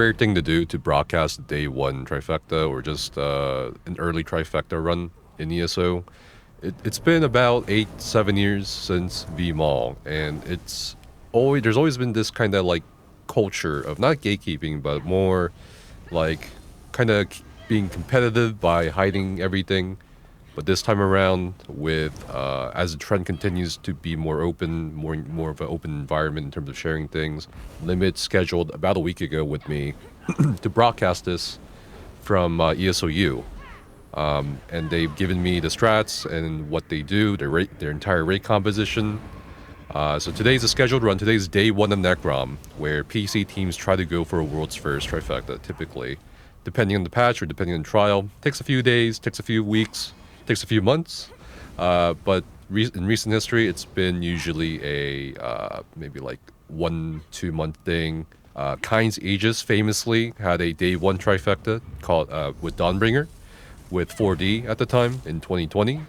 rare thing to do to broadcast day one Trifecta or just an early Trifecta run in ESO. It's been about 7 years since VMall, and there's always been this kind of like culture of not gatekeeping, but more like kind of being competitive by hiding everything. But this time around, with as the trend continues to be more open, more of an open environment in terms of sharing things, Limit scheduled about a week ago with me to broadcast this from ESOU. And they've given me the strats and what they do, their entire rate composition. So today's a scheduled run. Today's day one of Necrom, where PC teams try to go for a world's first Trifecta, typically. Depending on the patch or depending on the trial. Takes a few days, takes a few weeks, takes a few months. But in recent history, it's been usually a maybe like 1-2 month thing. Kynes Aegis famously had a day one Trifecta called with Dawnbringer, with 4D at the time in 2020.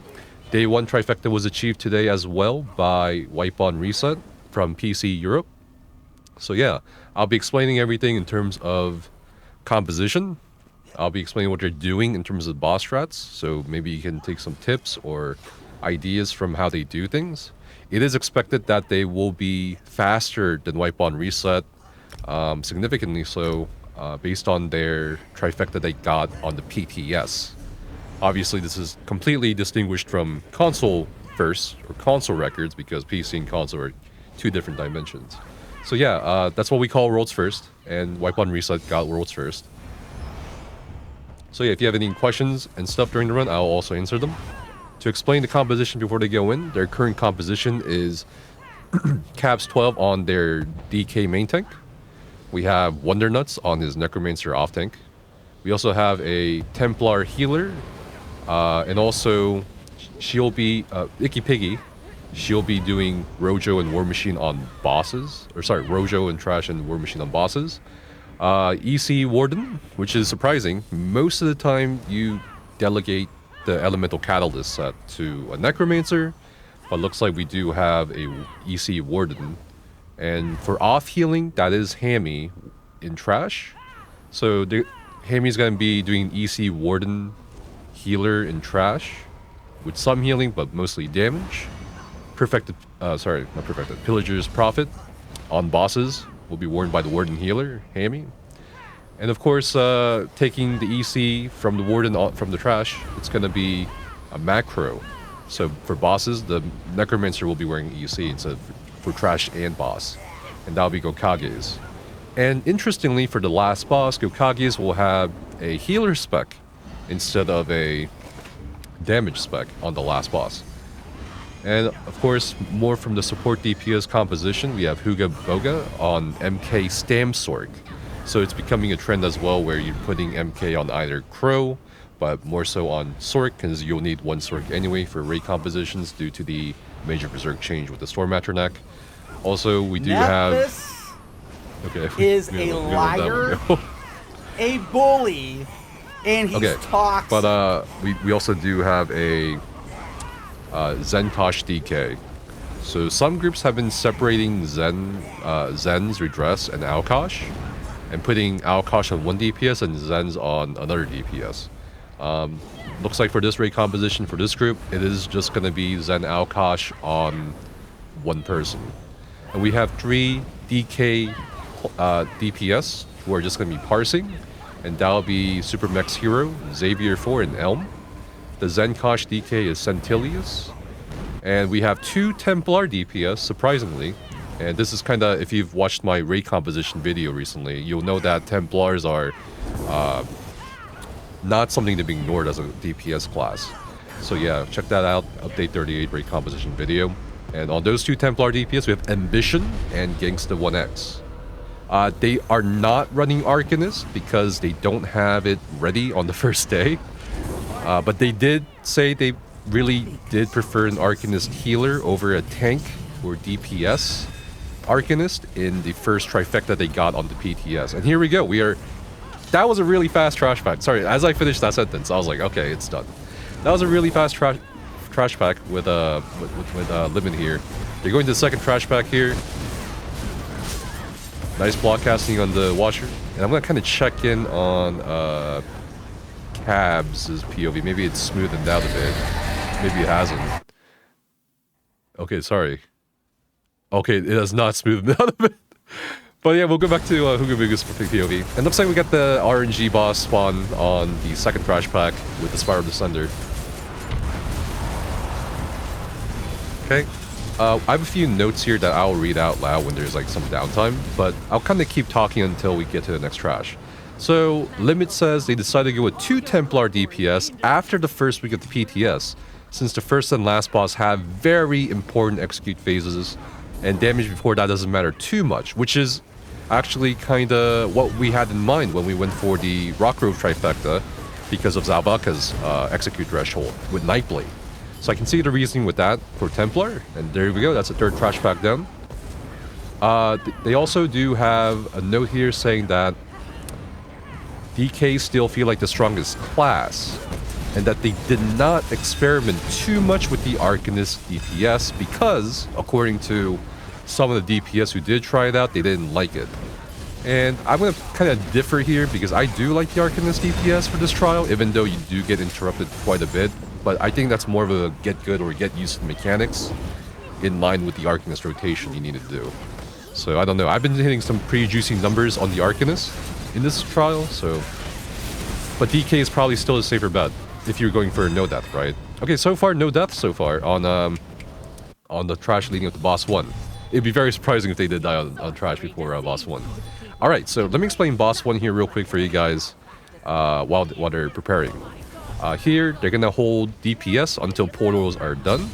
Day one Trifecta was achieved today as well by Wipe on Reset from PC Europe. So yeah, I'll be explaining everything in terms of composition. I'll be explaining what they're doing in terms of boss strats, so maybe you can take some tips or ideas from how they do things. It is expected that they will be faster than Wipe on Reset, significantly so, based on their Trifecta they got on the PTS. Obviously, this is completely distinguished from console first, or console records, because PC and console are two different dimensions. So yeah, that's what we call world's first, and Wipe on Reset got world's first. So yeah, if you have any questions and stuff during the run, I'll also answer them. To explain the composition before they go in, their current composition is Caps 12 on their DK main tank. We have Wondernuts on his Necromancer off tank. We also have a Templar healer, and also she'll be Icky Piggy. She'll be doing Rojo and War Machine on bosses, or sorry, Rojo and Trash and War Machine on bosses. EC Warden, which is surprising. Most of the time, you delegate the Elemental Catalyst set to a Necromancer, but looks like we do have a EC Warden. And for off healing, that is Hammy in Trash. So Hammy's gonna be doing EC Warden healer in Trash, with some healing but mostly damage. Pillager's Prophet on bosses will be worn by the Warden healer, Hammy. And of course, taking the EC from the Warden from the Trash, it's gonna be a macro. So for bosses, the Necromancer will be wearing EC instead of for Trash and boss, and that'll be Gokage's. And interestingly, for the last boss, Gokage's will have a healer spec instead of a damage spec on the last boss. And of course, more from the support DPS composition, we have Huga Boga on MK Stamsork. So it's becoming a trend as well, where you're putting MK on either Crow, but more so on Sork, because you'll need one Sork anyway for raid compositions due to the major Berserk change with the Storm Atronach. Also, we do Nephis have... Okay. is a liar, a bully, and he's toxic. But we also do have a Zenkosh DK. So some groups have been separating Zen's Redress and Alkosh, and putting Alkosh on one DPS and Zen's on another DPS. Looks like for this raid composition for this group, it is just going to be Zen Alkosh on one person. And we have 3 DK DPS who are just going to be parsing, and that'll be Supermex Hero, Xavier 4, and Elm. The Zenkosh DK is Centilius. And we have 2 Templar DPS, surprisingly. And this is kind of, if you've watched my raid composition video recently, you'll know that Templars are not something to be ignored as a DPS class. So yeah, check that out, Update 38 raid composition video. And on those 2 Templar DPS, we have Ambition and Gangsta 1X. They are not running Arcanist because they don't have it ready on the first day. But they did say they really did prefer an Arcanist healer over a tank or DPS Arcanist in the first Trifecta they got on the PTS. And here we go. That was a really fast trash pack. Sorry, as I finished that sentence, I was like, okay, it's done. That was a really fast trash pack with Limit here. They're going to the second trash pack here. Nice block casting on the Watcher. And I'm gonna kind of check in on Cabs' POV. Maybe it's smoothened out a bit. Maybe it hasn't. Okay, sorry. Okay, it has not smoothened out a bit. But yeah, we'll go back to Hugabuga's POV. And looks like we got the RNG boss spawn on the second trash pack with the Spiral Descender. Okay. I have a few notes here that I'll read out loud when there's like some downtime, but I'll kind of keep talking until we get to the next trash. So, Limit says they decided to go with 2 Templar DPS after the first week of the PTS, since the first and last boss have very important execute phases, and damage before that doesn't matter too much, which is actually kind of what we had in mind when we went for the Rockgrove Trifecta because of Zalbaka's execute threshold with Nightblade. So I can see the reasoning with that for Templar, and there we go, that's a third trash pack down. They also do have a note here saying that DK still feel like the strongest class, and that they did not experiment too much with the Arcanist DPS because, according to some of the DPS who did try it out, they didn't like it. And I'm going to kind of differ here because I do like the Arcanist DPS for this trial, even though you do get interrupted quite a bit. But I think that's more of a get good or get used to the mechanics in line with the Arcanist rotation you need to do. So I don't know, I've been hitting some pretty juicy numbers on the Arcanist in this trial, so... But DK is probably still a safer bet if you're going for no death, right? Okay, so far, no death so far on the trash leading up to boss 1. It'd be very surprising if they did die on trash before boss 1. Alright, so let me explain boss 1 here real quick for you guys while they're preparing. Here, they're gonna hold DPS until portals are done.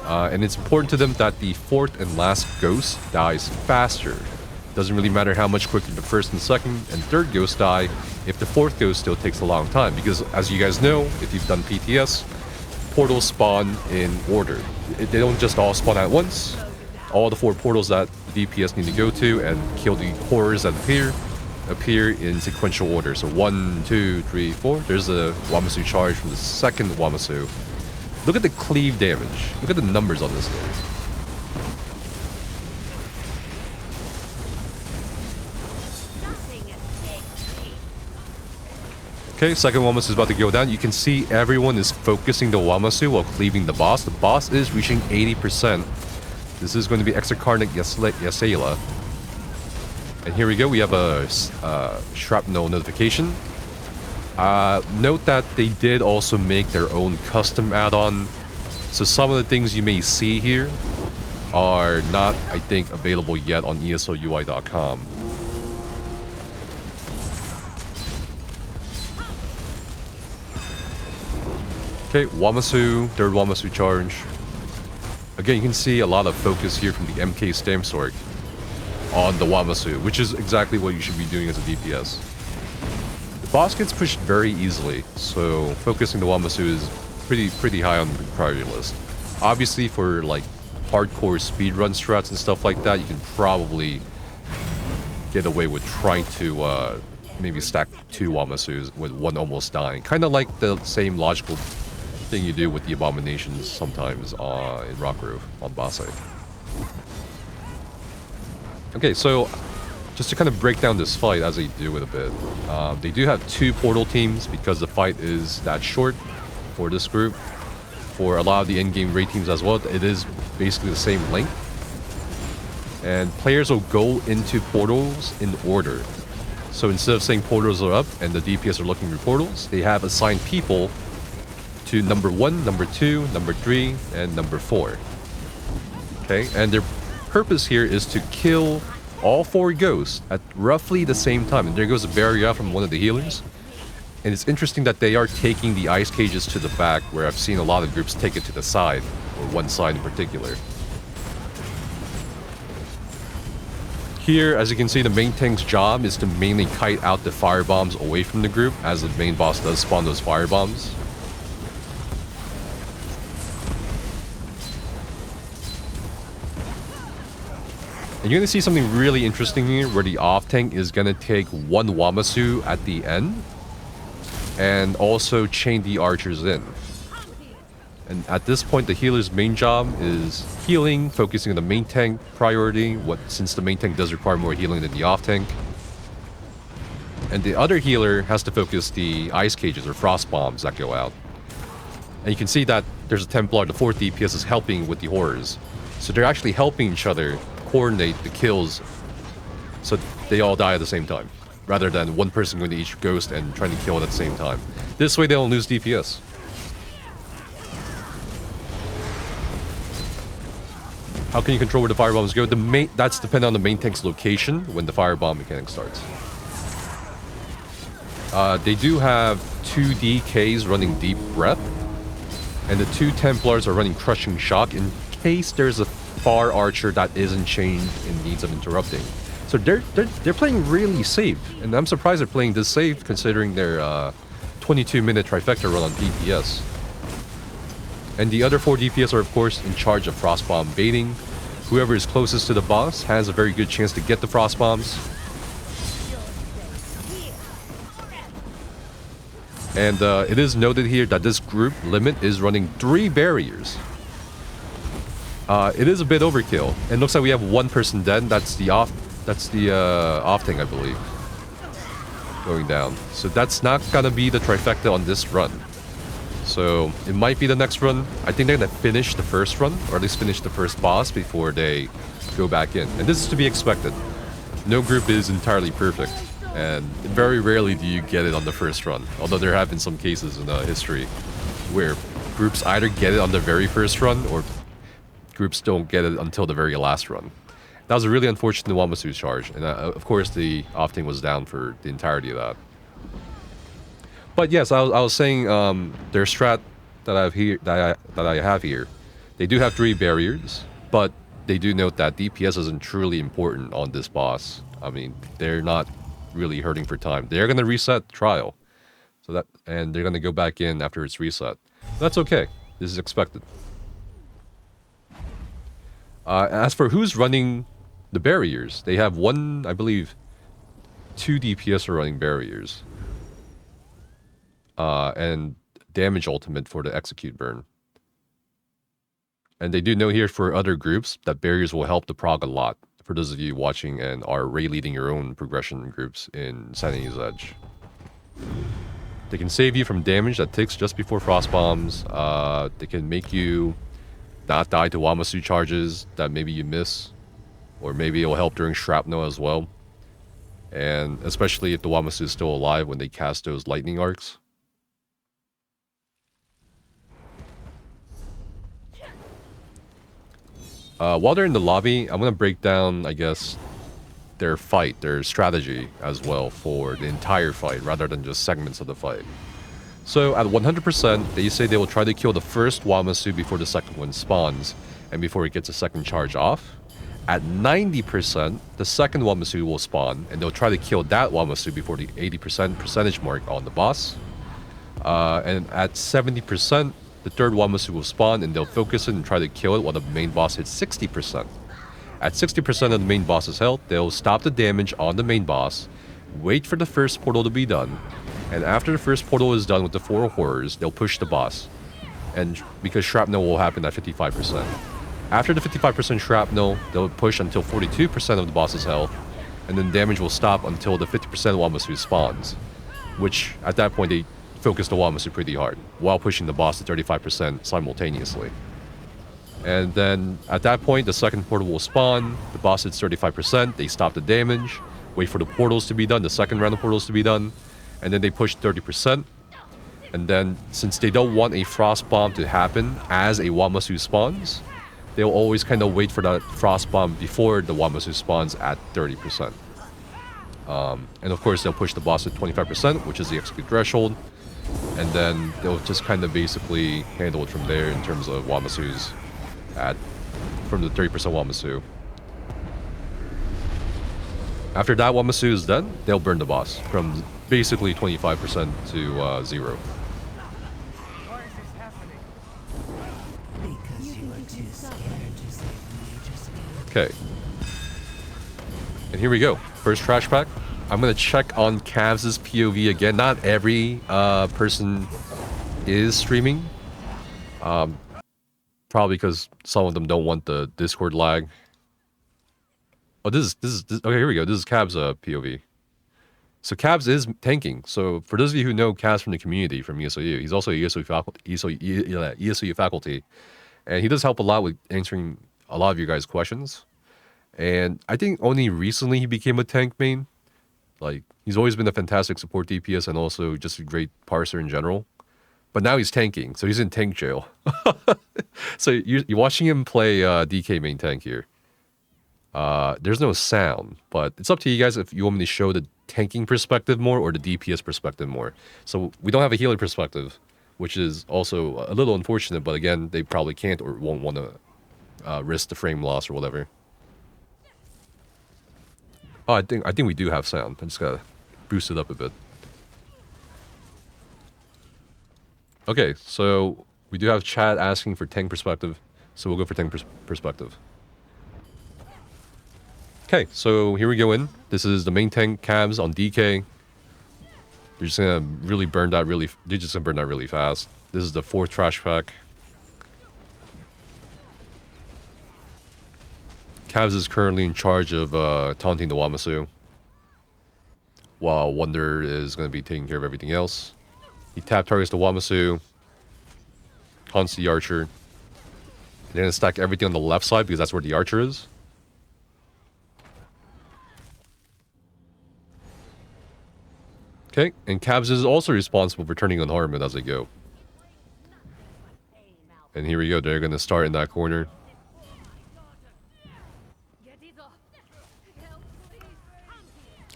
And it's important to them that the fourth and last ghost dies faster. Doesn't really matter how much quicker the first and second and third ghost die if the fourth ghost still takes a long time. Because as you guys know, if you've done PTS, portals spawn in order. They don't just all spawn at once. All the 4 portals that the DPS need to go to and kill the horrors that appear in sequential order. So 1, 2, 3, 4. There's a Wamasu charge from the second Wamasu. Look at the cleave damage. Look at the numbers on this thing. Okay, second Wamasu is about to go down. You can see everyone is focusing the Wamasu while cleaving the boss. The boss is reaching 80%. This is going to be Exocarnic Yasela. And here we go, we have a shrapnel notification. Note that they did also make their own custom add-on. So some of the things you may see here are not, I think, available yet on ESOUI.com. Okay, Wamasu, third Wamasu charge. Again, you can see a lot of focus here from the MK Stamsork on the Wamasu, which is exactly what you should be doing as a DPS. The boss gets pushed very easily, so focusing the Wamasu is pretty high on the priority list. Obviously, for like hardcore speedrun strats and stuff like that, you can probably get away with trying to maybe stack 2 Wamasus with 1 almost dying. Kind of like the same logical thing you do with the abominations sometimes in Rockgrove on boss side. Okay, so just to kind of break down this fight as they do it a bit, they do have 2 portal teams because the fight is that short for this group. For a lot of the in-game raid teams as well, it is basically the same length. And players will go into portals in order. So instead of saying portals are up and the DPS are looking for portals, they have assigned people to number 1, number 2, number 3, and number 4. Okay, and their purpose here is to kill all 4 ghosts at roughly the same time. And there goes a barrier from one of the healers. And it's interesting that they are taking the ice cages to the back, where I've seen a lot of groups take it to the side, or one side in particular. Here, as you can see, the main tank's job is to mainly kite out the firebombs away from the group, as the main boss does spawn those firebombs. And you're going to see something really interesting here, where the off-tank is going to take 1 Wamasu at the end, and also chain the archers in. And at this point, the healer's main job is healing, focusing on the main tank priority, since the main tank does require more healing than the off-tank. And the other healer has to focus the ice cages or frost bombs that go out. And you can see that there's a Templar, the 4th DPS, is helping with the horrors. So they're actually helping each other coordinate the kills so they all die at the same time, rather than one person going to each ghost and trying to kill it at the same time. This way they don't lose DPS. How can you control where the firebombs go? That's dependent on the main tank's location when the firebomb mechanic starts. They do have 2 DKs running Deep Breath, and the 2 Templars are running Crushing Shock in case there's a far archer that isn't chained and needs of interrupting. So they're playing really safe, and I'm surprised they're playing this safe considering their 22-minute Trifecta Run on DPS. And the other 4 DPS are of course in charge of Frostbomb baiting. Whoever is closest to the boss has a very good chance to get the Frostbombs. And it is noted here that this group limit is running 3 barriers. It is a bit overkill. It looks like we have 1 person dead. That's the off thing, I believe, going down. So that's not gonna be the Trifecta on this run. So it might be the next run. I think they're gonna finish the first run, or at least finish the first boss before they go back in. And this is to be expected. No group is entirely perfect, and very rarely do you get it on the first run. Although there have been some cases in history where groups either get it on the very first run, or groups don't get it until the very last run. That was a really unfortunate Wamasu charge, and of course the off-thing was down for the entirety of that. But yes, I was saying their strat that I have here, they do have 3 barriers, but they do note that DPS isn't truly important on this boss. I mean, they're not really hurting for time. They're gonna reset the trial, and they're gonna go back in after it's reset. That's okay. This is expected. As for who's running the barriers, they have 1, I believe, 2 DPS are running barriers. And damage ultimate for the execute burn. And they do know here for other groups that barriers will help the prog a lot. For those of you watching and are leading your own progression groups in Sanity's Edge. They can save you from damage that ticks just before frost bombs. They can make you not die to Wamasu charges that maybe you miss. Or maybe it'll help during shrapnel as well. And especially if the Wamasu is still alive when they cast those lightning arcs. While they're in the lobby, I'm going to break down, I guess, their fight, their strategy as well for the entire fight, rather than just segments of the fight. So at 100%, they say they will try to kill the first Wamasu before the second one spawns, and before it gets a second charge off. At 90%, the second Wamasu will spawn, and they'll try to kill that Wamasu before the 80% percentage mark on the boss. And at 70%, the third Wamasu will spawn, and they'll focus it and try to kill it while the main boss hits 60%. At 60% of the main boss's health, they'll stop the damage on the main boss, wait for the first portal to be done, and after the first portal is done with the 4 horrors, they'll push the boss. And because shrapnel will happen at 55%. After the 55% shrapnel, they'll push until 42% of the boss's health, and then damage will stop until the 50% Wamasu spawns, which at that point they focus the Wamasu pretty hard, while pushing the boss to 35% simultaneously. And then at that point, the second portal will spawn, the boss hits 35%, they stop the damage, wait for the portals to be done, the second round of portals to be done, and then they push 30%. And then, since they don't want a frost bomb to happen as a Wamasu spawns, they'll always kind of wait for that frost bomb before the Wamasu spawns at 30%. And of course, they'll push the boss at 25%, which is the execute threshold. And then they'll just kind of basically handle it from there in terms of Wamasu's from the 30% Wamasu. After that Wamasu is done, they'll burn the boss from basically 25% to 0. Okay. And here we go. First trash pack. I'm going to check on Cavs' POV again. Not every person is streaming. Probably because some of them don't want the Discord lag. Oh, this is okay, here we go. This is Cavs' POV. So Cabs is tanking. So for those of you who know Cabs from the community, from ESOU, he's also a ESOU faculty. And he does help a lot with answering a lot of your guys' questions. And I think only recently he became a tank main. Like, he's always been a fantastic support DPS and also just a great parser in general. But now he's tanking, so he's in tank jail. So you're watching him play DK main tank here. There's no sound, but it's up to you guys if you want me to show the tanking perspective more or the DPS perspective more. So we don't have a healer perspective, which is also a little unfortunate, but again, they probably can't or won't want to risk the frame loss or whatever. Oh, I think we do have sound. I just gotta boost it up a bit. Okay, so we do have chat asking for tank perspective, so we'll go for tank perspective. Okay, so here we go in. This is the main tank Cabs on DK. They're just gonna really burn that really. They're just gonna burn that really fast. This is the 4th trash pack. Cabs is currently in charge of taunting the Wamasu, while Wonder is going to be taking care of everything else. He tap targets the Wamasu, taunts the Archer. They're going to stack everything on the left side because that's where the Archer is. Okay, and Cabs is also responsible for turning on Harmon as they go. And here we go, they're going to start in that corner.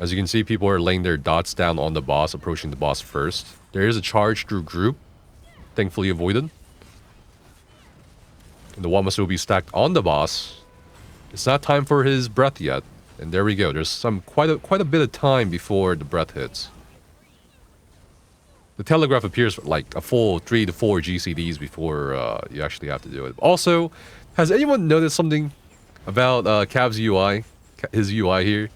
As you can see, people are laying their dots down on the boss, approaching the boss first. There is a charge through group, thankfully avoided. And the Wamasu will be stacked on the boss. It's not time for his breath yet. And there we go. There's quite a bit of time before the breath hits. The telegraph appears for like a full 3 to 4 GCDs before you actually have to do it. Also, has anyone noticed something about Cab's UI? His UI here?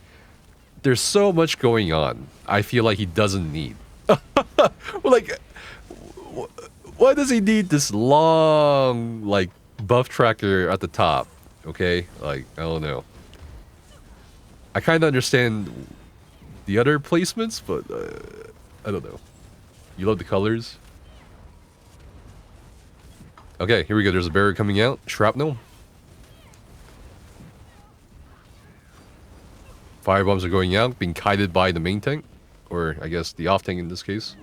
There's so much going on. I feel like he doesn't need. Like, why does he need this long, like, buff tracker at the top? Okay? Like, I don't know. I kind of understand the other placements, but I don't know. You love the colors? Okay, here we go. There's a barrier coming out. Shrapnel. Firebombs are going out, being kited by the main tank. Or, I guess, the off tank in this case.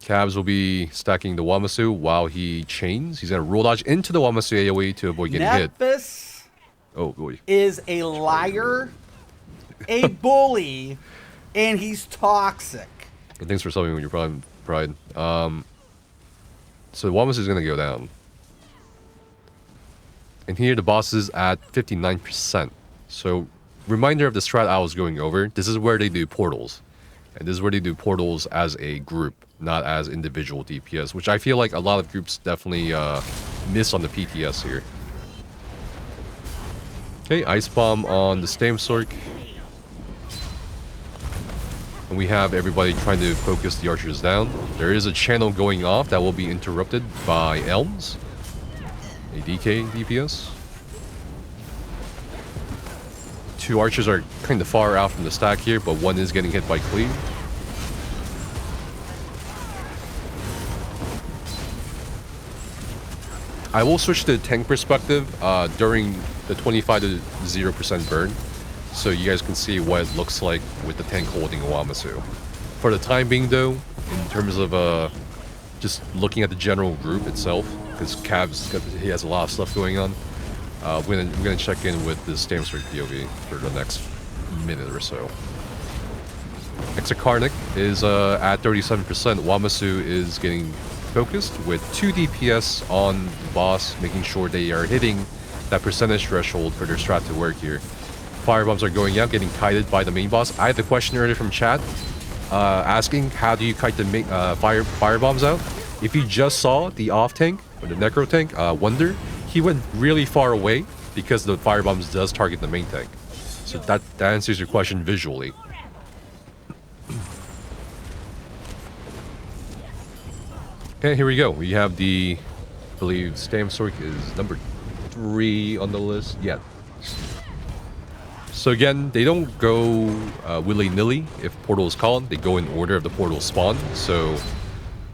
Cabs will be stacking the Wamasu while he chains. He's going to roll dodge into the Wamasu AoE to avoid getting hit. Oh, boy. Is a liar, a bully, and he's toxic. And thanks for subbing with your pride. So the Wamasu is going to go down. And here the boss is at 59%. So, reminder of the strat I was going over. This is where they do portals. And this is where they do portals as a group, not as individual DPS. Which I feel like a lot of groups definitely miss on the PTS here. Okay, Ice Bomb on the Stamsork. And we have everybody trying to focus the archers down. There is a channel going off that will be interrupted by Elms. A DK DPS. 2 archers are kind of far out from the stack here, but one is getting hit by Cleave. I will switch to tank perspective during the 25 to 0% burn, so you guys can see what it looks like with the tank holding a Wamasu. For the time being though, in terms of just looking at the general group itself, because Cabs, he has a lot of stuff going on. We're gonna check in with the Stamsork POV for the next minute or so. Exocarnic is at 37%. Wamasu is getting focused with 2 DPS on the boss, making sure they are hitting that percentage threshold for their strat to work here. Firebombs are going out, getting kited by the main boss. I had the question earlier from chat asking how do you kite the firebombs out? If you just saw the off tank or the necro tank, Wonder, he went really far away because the firebombs does target the main tank. So that answers your question visually. Okay, here we go. We have the, I believe, Stamsork is number 3 on the list. Yeah. So again, they don't go willy-nilly if portal is called. They go in order of the portal spawn. So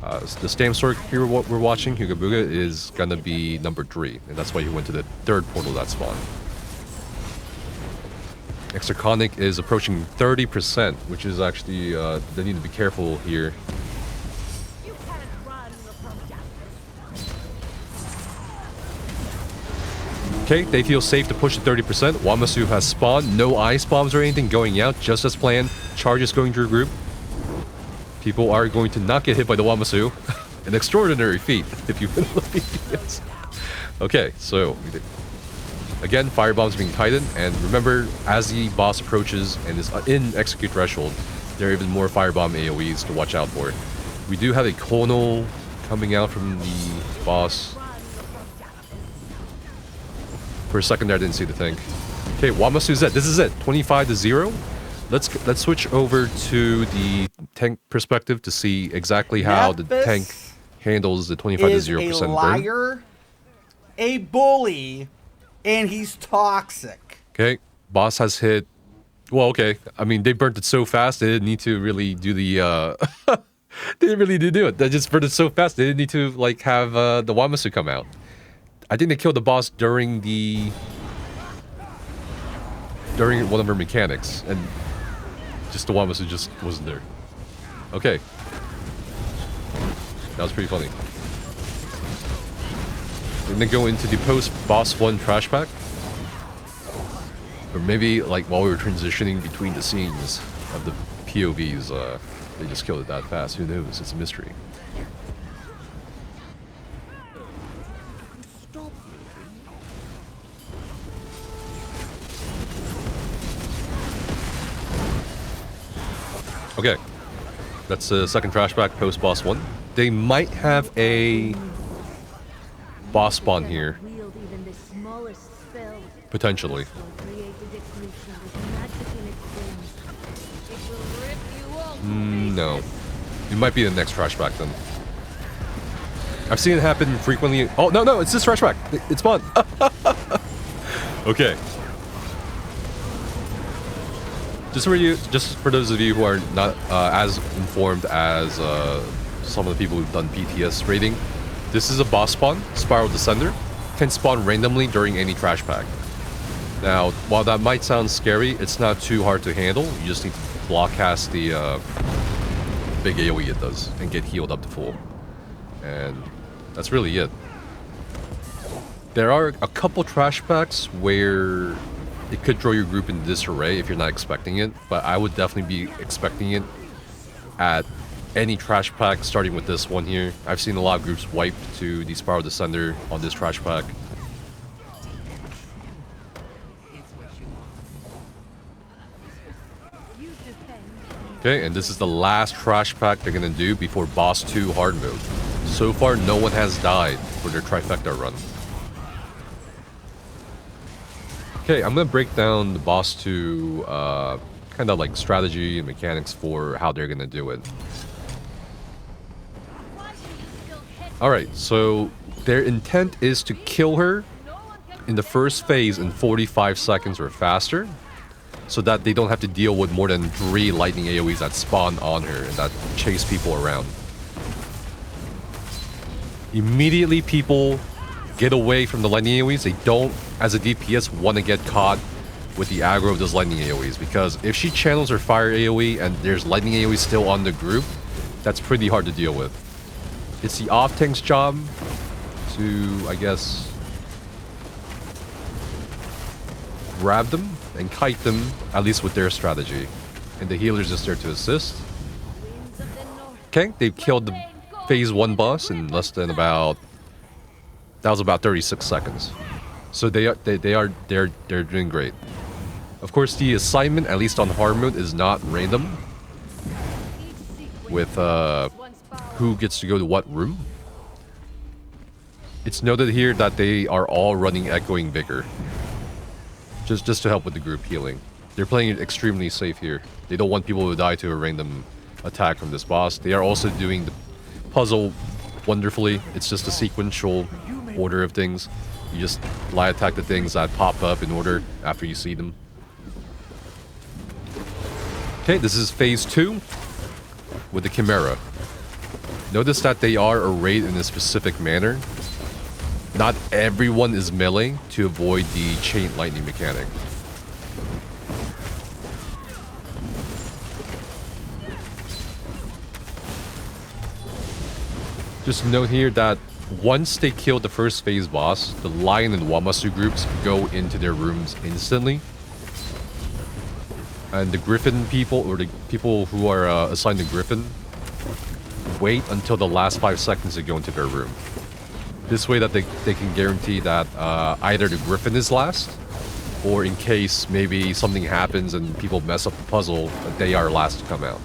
the stamp sort here what we're watching, Huga Buga, is gonna be number 3, and that's why he went to the 3rd portal that spawned. Extraconic is approaching 30%, which is actually they need to be careful here. Okay, they feel safe to push to 30%. Wamasu has spawned. No ice bombs or anything going out, just as planned. Charges going through group. People are going to not get hit by the Wamasu. An extraordinary feat, if you believe. Yes. Okay, so again, firebombs being tightened, and remember, as the boss approaches and is in execute threshold, there are even more firebomb AoEs to watch out for. We do have a Konal coming out from the boss. For a second there, I didn't see the tank. Okay, Wamasu Z. This is it. 25-0. Let's switch over to the tank perspective to see exactly how the tank handles the 25-0% burn. A liar, a bully, and he's toxic. Okay, boss has hit. Well, okay. I mean, they burnt it so fast they didn't need to really do the. They didn't really do it. They just burned it so fast they didn't need to like have the Wamasu come out. I think they killed the boss during one of her mechanics, and just the Wamasu just wasn't there. Okay. That was pretty funny. We're gonna go into the post-boss 1 trash pack. Or maybe, like, while we were transitioning between the scenes of the POVs, they just killed it that fast. Who knows? It's a mystery. Okay, that's the second trash pack post boss 1. They might have a boss spawn here. Potentially. No. It might be the next trash pack then. I've seen it happen frequently. Oh, no, it's this trash pack. It's spawned. Okay. Just for those of you who are not as informed as some of the people who've done PTS rating, this is a boss spawn. Spiral Descender can spawn randomly during any trash pack. Now, while that might sound scary, it's not too hard to handle. You just need to block cast the big AoE it does and get healed up to full. And that's really it. There are a couple trash packs where it could throw your group into disarray if you're not expecting it, but I would definitely be expecting it at any trash pack, starting with this one here. I've seen a lot of groups wipe to the Spiral Descender on this trash pack. Okay, and this is the last trash pack they're gonna do before Boss 2 hard mode. So far, no one has died for their Trifecta run. Okay, I'm gonna break down the Boss 2 kind of like strategy and mechanics for how they're gonna do it. Alright, so their intent is to kill her in the first phase in 45 seconds or faster, so that they don't have to deal with more than 3 lightning AoEs that spawn on her and that chase people around. Immediately people get away from the lightning AoEs. They don't, as a DPS, want to get caught with the aggro of those lightning AoEs, because if she channels her fire AoE and there's lightning AoE still on the group, that's pretty hard to deal with. It's the off-tank's job to, I guess, grab them and kite them, at least with their strategy. And the healer's just there to assist. Okay, they've killed the phase 1 boss in less than about... That was about 36 seconds. So they're doing great. Of course, the assignment, at least on hard mode, is not random. With who gets to go to what room. It's noted here that they are all running Echoing Vigor. Just to help with the group healing. They're playing it extremely safe here. They don't want people to die to a random attack from this boss. They are also doing the puzzle wonderfully. It's just a sequential order of things. You just light attack the things that pop up in order after you see them. Okay, this is phase 2 with the Chimera. Notice that they are arrayed in a specific manner. Not everyone is melee to avoid the chain lightning mechanic. Just note here that once they kill the first phase boss, the Lion and Wamasu groups go into their rooms instantly. And the Griffin people, or the people who are assigned to Griffin, wait until the last 5 seconds to go into their room. This way that they can guarantee that either the Griffin is last, or in case maybe something happens and people mess up the puzzle, they are last to come out.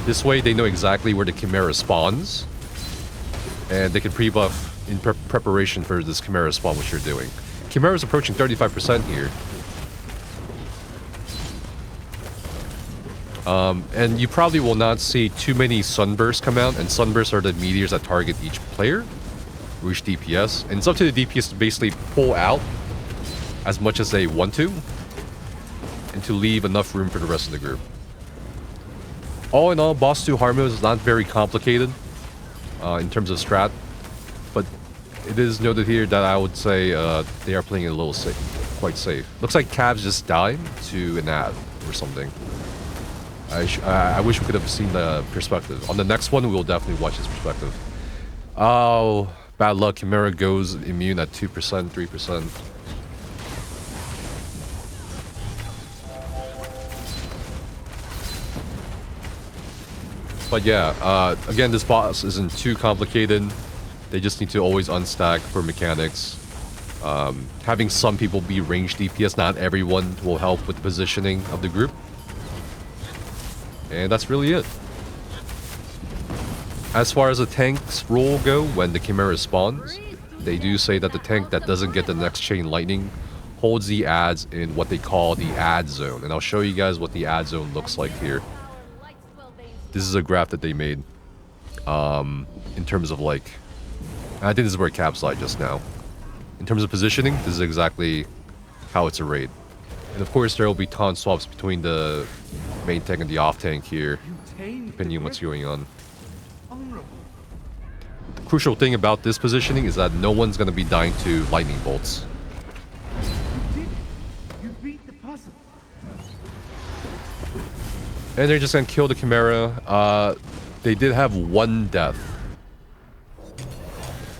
This way they know exactly where the Chimera spawns, and they can pre-buff in preparation for this Chimera spawn, which you're doing. Chimera is approaching 35% here. And you probably will not see too many sunbursts come out, and sunbursts are the meteors that target each player, reach DPS, and it's up to the DPS to basically pull out as much as they want to, and to leave enough room for the rest of the group. All in all, boss 2 hard mode is not very complicated in terms of strat, but it is noted here that I would say they are playing it a little safe, quite safe. Looks like Cavs just died to an ad or something. I wish we could have seen the perspective. On the next one, we will definitely watch his perspective. Oh, bad luck. Chimera goes immune at 2%, 3%. But yeah, again, this boss isn't too complicated. They just need to always unstack for mechanics. Having some people be ranged DPS, not everyone, will help with the positioning of the group. And that's really it. As far as the tank's role go, when the Chimera spawns, they do say that the tank that doesn't get the next chain lightning holds the ads in what they call the ad zone. And I'll show you guys what the ad zone looks like here. This is a graph that they made in terms of like, I think this is where Cap slide just now. In terms of positioning, this is exactly how it's arrayed. And of course, there will be taunt swaps between the main tank and the off tank here, depending on what's going on. The crucial thing about this positioning is that no one's going to be dying to lightning bolts. And they're just going to kill the Chimera. They did have 1 death.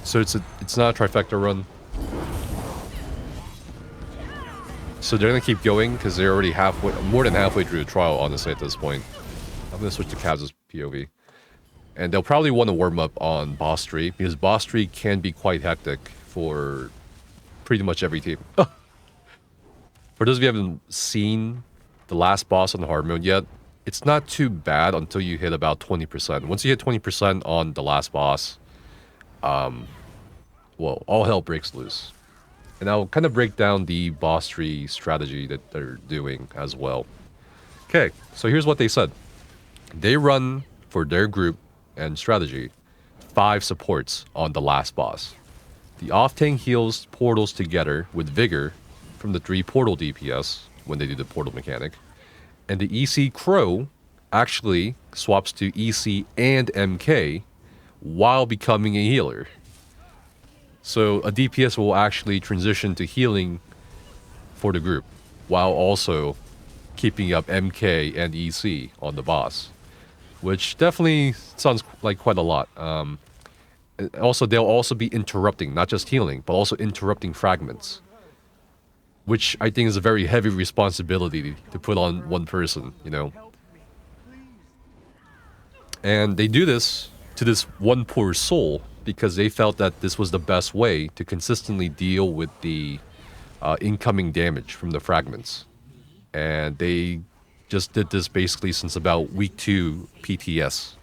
So it's not a Trifecta Run. So they're going to keep going because they're already more than halfway through the trial, honestly, at this point. I'm going to switch to Cavs' POV. And they'll probably want to warm up on Boss 3, because Boss 3 can be quite hectic for pretty much every team. For those of you who haven't seen the last boss on the hard mode yet, it's not too bad until you hit about 20%. Once you hit 20% on the last boss, well, all hell breaks loose. And I'll kind of break down the boss tree strategy that they're doing as well. Okay, so here's what they said. They run, for their group and strategy, 5 supports on the last boss. The off-tank heals portals together with Vigor from the 3 portal DPS when they do the portal mechanic. And the EC Crow actually swaps to EC and MK while becoming a healer. So a DPS will actually transition to healing for the group, while also keeping up MK and EC on the boss, which definitely sounds like quite a lot. Also, they'll also be interrupting, not just healing, but also interrupting fragments, which I think is a very heavy responsibility to put on one person, you know. And they do this to this one poor soul because they felt that this was the best way to consistently deal with the incoming damage from the fragments. And they just did this basically since about week 2 PTS.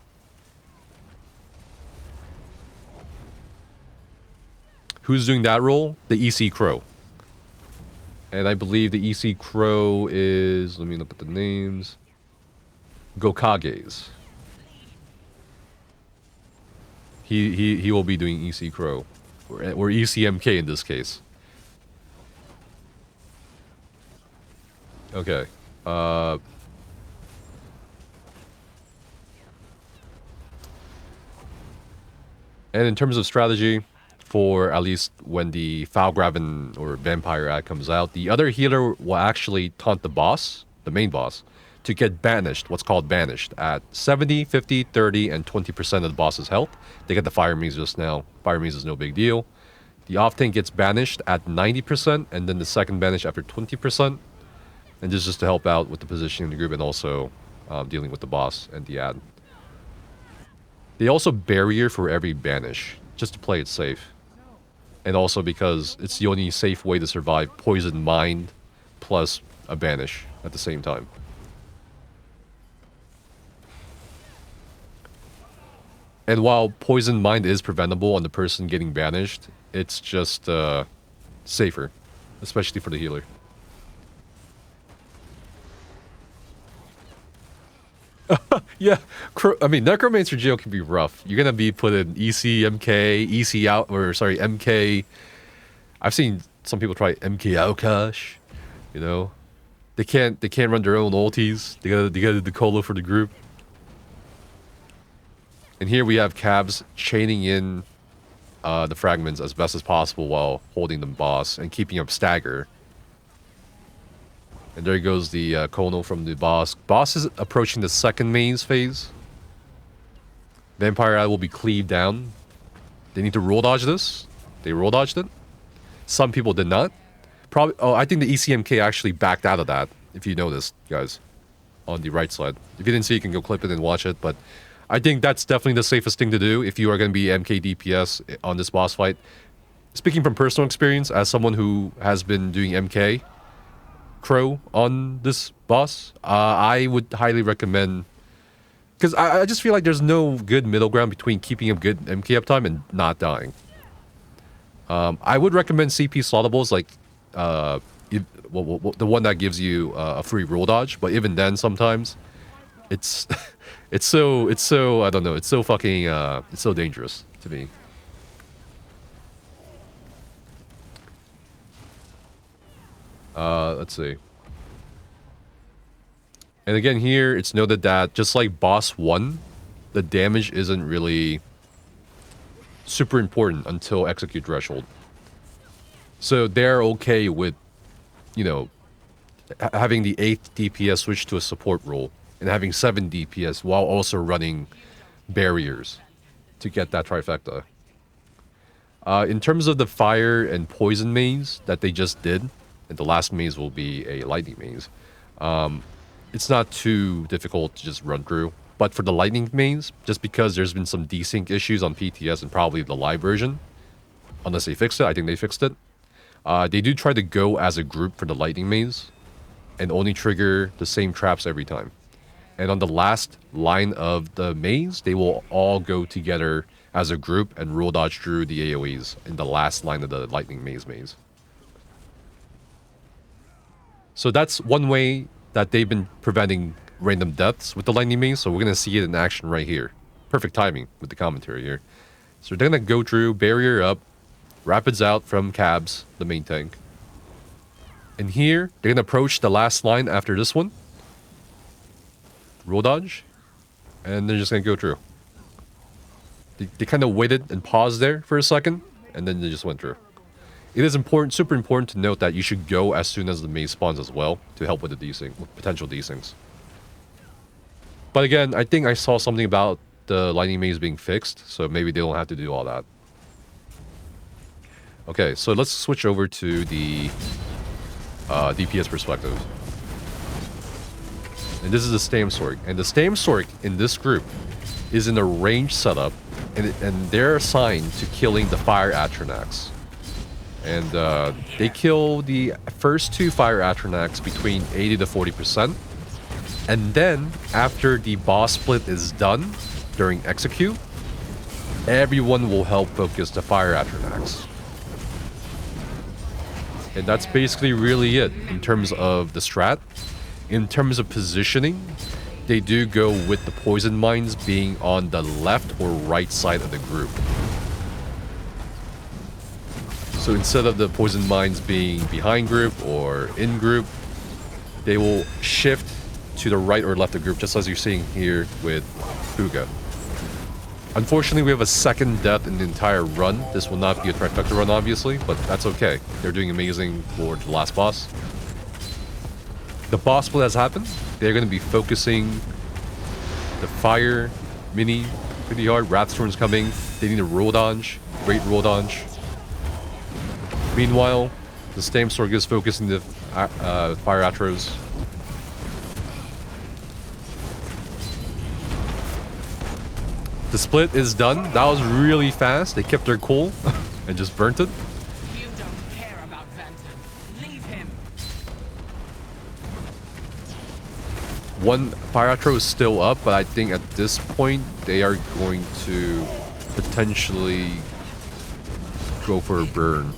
Who's doing that role? The EC Crow. And I believe the EC Crow is, let me look at the names, Gokage's. He will be doing EC Crow, or ECMK in this case. Okay. And in terms of strategy, for at least when the Falgraven or Vampire ad comes out, the other healer will actually taunt the boss, the main boss, to get banished, what's called banished, at 70, 50, 30, and 20% of the boss's health. They get the Fire Maze just now. Fire Maze is no big deal. The off-tank gets banished at 90%, and then the second banish after 20%. And this is just to help out with the positioning in the group and also dealing with the boss and the ad. They also barrier for every banish, just to play it safe. And also because it's the only safe way to survive Poison Mind plus a banish at the same time. And while Poison Mind is preventable on the person getting banished, it's just safer, especially for the healer. Yeah, I mean, Necromancer Geo can be rough. You're gonna be put in EC, MK, EC out, or sorry, MK. I've seen some people try MK Outcash. You know, they can't run their own ultis. They gotta do the colo for the group. And here we have Cabs chaining in the fragments as best as possible while holding the boss and keeping up stagger. And there goes the Kono from the boss. Boss is approaching the second maze phase. Vampire Eye will be cleaved down. They need to roll dodge this. They roll dodged it. Some people did not. Probably. Oh, I think the ECMK actually backed out of that. If you noticed, guys, on the right side. If you didn't see, you can go clip it and watch it. But I think that's definitely the safest thing to do if you are going to be MK DPS on this boss fight. Speaking from personal experience, as someone who has been doing MK Crow on this boss, I would highly recommend, because I just feel like there's no good middle ground between keeping up good MK uptime and not dying. I would recommend CP slottables like the one that gives you a free roll dodge, but even then sometimes it's it's so I don't know, it's so fucking it's so dangerous to me. Let's see. And again here, it's noted that just like boss 1, the damage isn't really super important until execute threshold. So they're okay with, you know, having the 8th DPS switch to a support role and having 7 DPS while also running barriers to get that trifecta. In terms of the fire and poison maze that they just did, and the last maze will be a lightning maze. It's not too difficult to just run through. But for the lightning maze, just because there's been some desync issues on PTS and probably the live version, unless they fixed it, I think they fixed it. They do try to go as a group for the lightning maze and only trigger the same traps every time. And on the last line of the maze, they will all go together as a group and roll dodge through the AoEs in the last line of the lightning maze. So that's one way that they've been preventing random deaths with the lightning maze, so we're going to see it in action right here. Perfect timing with the commentary here. So they're going to go through, barrier up, rapids out from Cabs, the main tank. And here, they're going to approach the last line after this one. Roll dodge. And they're just going to go through. They kind of waited and paused there for a second, and then they just went through. It is important, super important to note that you should go as soon as the maze spawns as well to help with the desync, with potential desyncs. But again, I think I saw something about the lightning maze being fixed, so maybe they don't have to do all that. Okay, so let's switch over to the DPS perspective. And this is the Stamsorg. And the Stamsorg in this group is in a range setup, and they're assigned to killing the Fire Atronax. And they kill the first 2 Fire Atronax between 80 to 40%. And then, after the boss split is done, during execute, everyone will help focus the Fire Atronax. And that's basically really it in terms of the strat. In terms of positioning, they do go with the poison mines being on the left or right side of the group. So instead of the poison mines being behind group or in group, they will shift to the right or left of group, just as you're seeing here with Fuga. Unfortunately, we have a second death in the entire run. This will not be a Trifecta run, obviously, but that's okay. They're doing amazing for the last boss. The boss split has happened. They're going to be focusing the fire mini pretty hard. Wrathstorm's coming. They need a roll dodge. Great roll dodge. Meanwhile, the Stamstork is focusing the fire Atros. The split is done. That was really fast. They kept their cool and just burnt it. You don't care about Venton. Leave him. One fire Atro is still up, but I think at this point they are going to potentially go for a burn.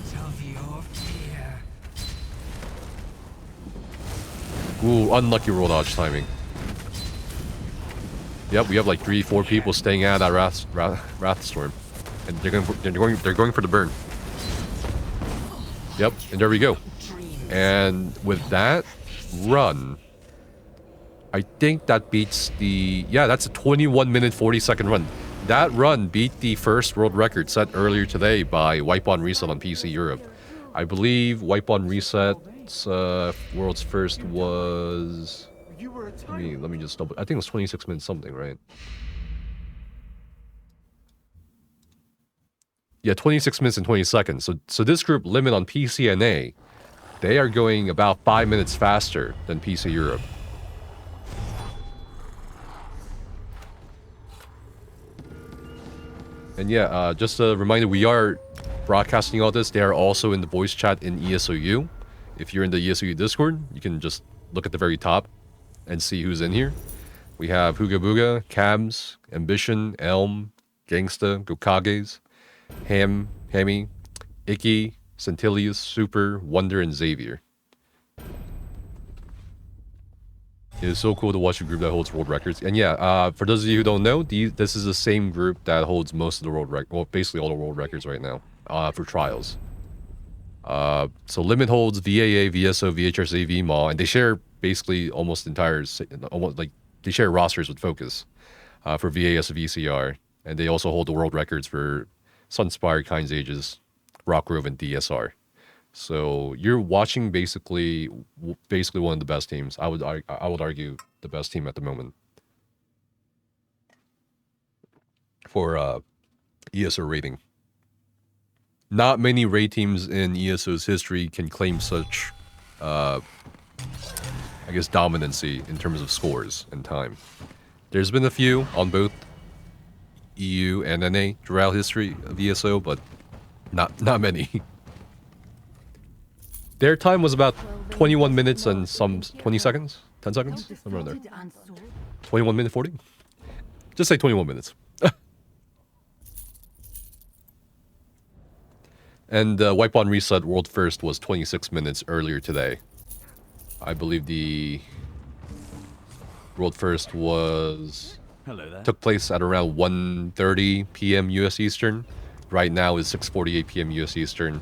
Ooh, unlucky roll dodge timing. Yep, we have like 3-4 people staying out of that Wrathstorm, and they're going for the burn. Yep, and there we go. And with that run, I think that beats the that's a 21-minute 40-second run. That run beat the first world record set earlier today by Wipe on Reset on PC Europe. I believe Wipe on Reset's world's first was. Let me just double. I think it was 26 minutes something, right? Yeah, 26 minutes and 20 seconds. So this group limit on PCNA, they are going about 5 minutes faster than PC Europe. And yeah, just a reminder, we are broadcasting all this. They are also in the voice chat in ESOU. If you're in the ESOU Discord, you can just look at the very top and see who's in here. We have Huga Booga, Cabs, Ambition, Elm, Gangsta, Gokages, Hammy, Icky, Centilius, Super, Wonder, and Xavier. It is so cool to watch a group that holds world records. And yeah, for those of you who don't know, this is the same group that holds most of the world records, well, basically all the world records right now, for trials. So Limit holds VAA, VSO, VHRC, VMAW, and they share basically almost like they share rosters with Focus for VAS, VCR, and they also hold the world records for Sunspire, Kind's Ages, Rock Grove, and DSR. So you're watching basically one of the best teams. I would argue the best team at the moment for ESO rating. Not many raid teams in ESO's history can claim such, I guess, dominancy in terms of scores and time. There's been a few on both EU and NA throughout history of ESO, but not many. Their time was about 21 minutes and some 20 seconds? 10 seconds? Somewhere around there. 21 minute 40? Just say 21 minutes. And Wipe on Reset World First was 26 minutes earlier today. I believe the World First took place at around 1:30 p.m. US Eastern. Right now is 6:48 p.m. US Eastern.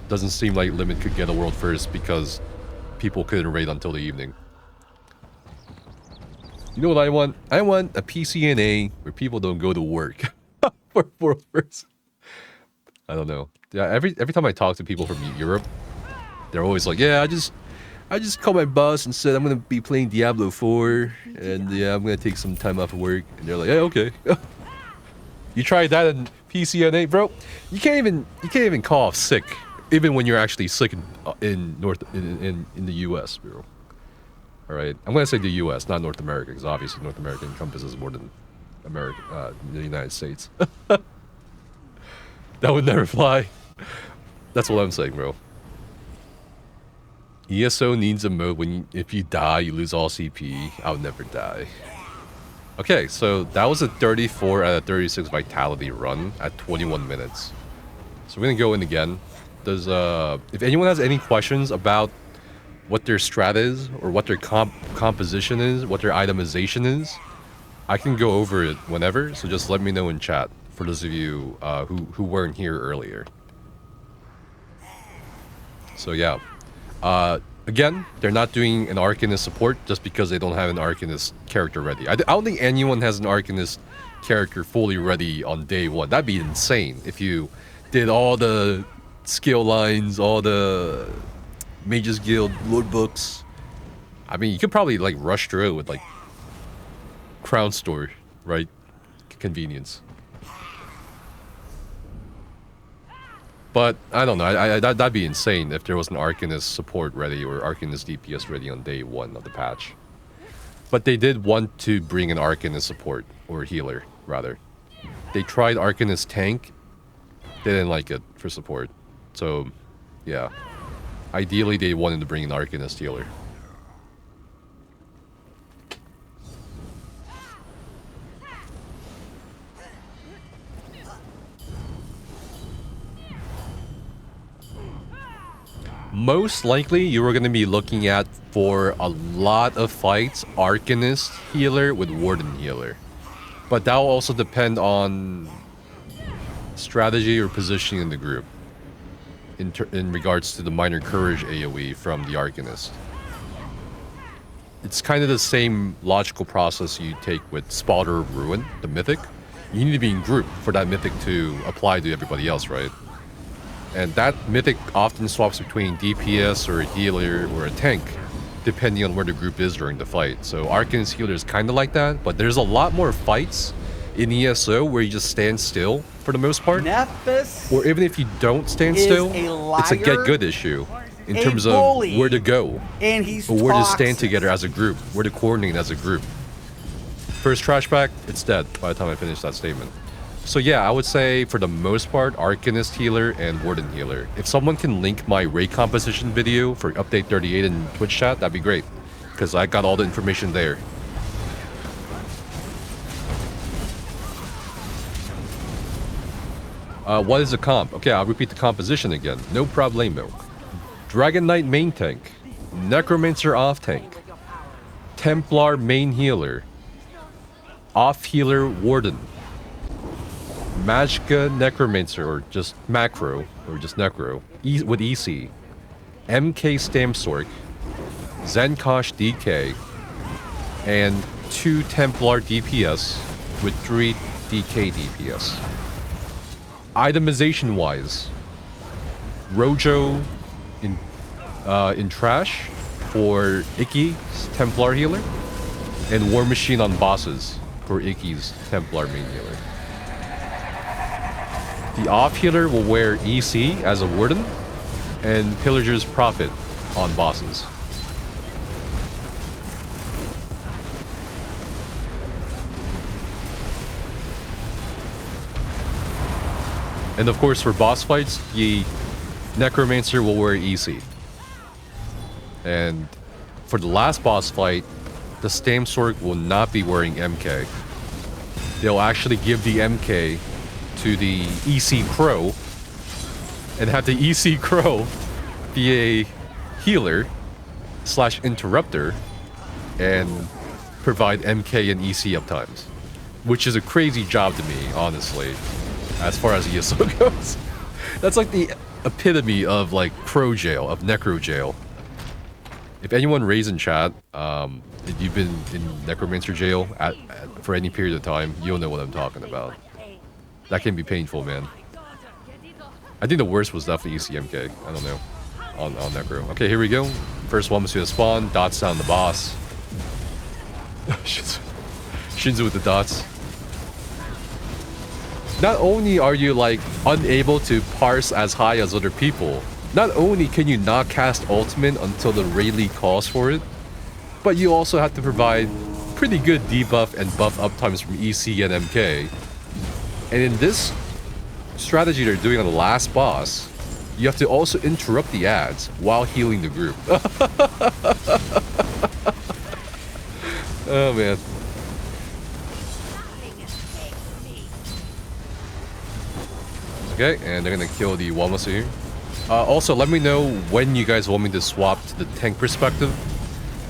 Doesn't seem like Limit could get a World First because people couldn't raid until the evening. You know what I want? I want a PCNA where people don't go to work. For World First. I don't know. Yeah, every time I talk to people from Europe, they're always like, "Yeah, I just called my boss and said I'm gonna be playing Diablo 4, and yeah, I'm gonna take some time off of work." And they're like, "Yeah, okay." You tried that in PCNA, bro? You can't even call off sick, even when you're actually sick in the U.S., bro. All right, I'm gonna say the U.S., not North America, because obviously North America encompasses more than America, the United States. That would never fly. That's what I'm saying, bro. ESO needs a mode if you die, you lose all CP. I'll never die. Okay, so that was a 34 out of 36 vitality run at 21 minutes. So we're gonna go in again. If anyone has any questions about what their strat is, or what their composition is, what their itemization is, I can go over it whenever, so just let me know in chat, for those of you who weren't here earlier. So yeah. Again, they're not doing an Arcanist support just because they don't have an Arcanist character ready. I don't think anyone has an Arcanist character fully ready on day one. That'd be insane if you did all the skill lines, all the Mages Guild lore books. I mean, you could probably like rush through it with like Crown Store, right? Convenience. But I don't know. That'd be insane if there was an Arcanist support ready or Arcanist DPS ready on day one of the patch. But they did want to bring an Arcanist support or healer rather. They tried Arcanist tank. They didn't like it for support. So, yeah. Ideally, they wanted to bring an Arcanist healer. Most likely, you were going to be looking at, for a lot of fights, Arcanist healer with Warden healer. But that will also depend on strategy or positioning in the group in regards to the Minor Courage AoE from the Arcanist. It's kind of the same logical process you take with Spotter of Ruin, the Mythic. You need to be in group for that Mythic to apply to everybody else, right? And that Mythic often swaps between DPS or a healer or a tank, depending on where the group is during the fight. So Arcanist healer is kind of like that, but there's a lot more fights in ESO where you just stand still for the most part. Nephis, or even if you don't stand still, it's a get good issue in terms of where to go, and he's or where to toxic. stand together as a group, where to coordinate as a group. First trash back, it's dead by the time I finish that statement. So yeah, I would say for the most part, Arcanist healer and Warden healer. If someone can link my raid composition video for update 38 in Twitch chat, that'd be great, because I got all the information there. What is a comp? Okay, I'll repeat the composition again. No problemo. Dragon Knight main tank, Necromancer off tank, Templar main healer, off healer Warden, Magicka Necromancer, or just Macro, or just Necro, with EC, MK Stamsork, Zenkosh DK, and 2 Templar DPS with 3 DK DPS. Itemization wise, Rojo in trash for Icky Templar healer, and War Machine on bosses for Icky's Templar main healer. The off healer will wear EC as a Warden, and Pillager's Prophet on bosses. And of course, for boss fights, the Necromancer will wear EC. And for the last boss fight, the Stamsork will not be wearing MK. They'll actually give the MK to the EC Crow, and have the EC Crow be a healer / interrupter and provide MK and EC uptimes, which is a crazy job to me, honestly, as far as ESO goes. That's like the epitome of like Crow jail, of Necro jail. If anyone raised in chat, if you've been in Necromancer jail for any period of time, you'll know what I'm talking about. That can be painful, man. I think the worst was definitely ECMK. I don't know. On Necro. Okay, here we go. First one was to spawn. Dots down the boss. Shinzu with the dots. Not only are you like unable to parse as high as other people, not only can you not cast ultimate until the raid league calls for it, but you also have to provide pretty good debuff and buff uptimes from EC and MK. And in this strategy they're doing on the last boss, you have to also interrupt the ads while healing the group. Oh man. Okay, and they're gonna kill the Walmasu here. Also, let me know when you guys want me to swap to the tank perspective.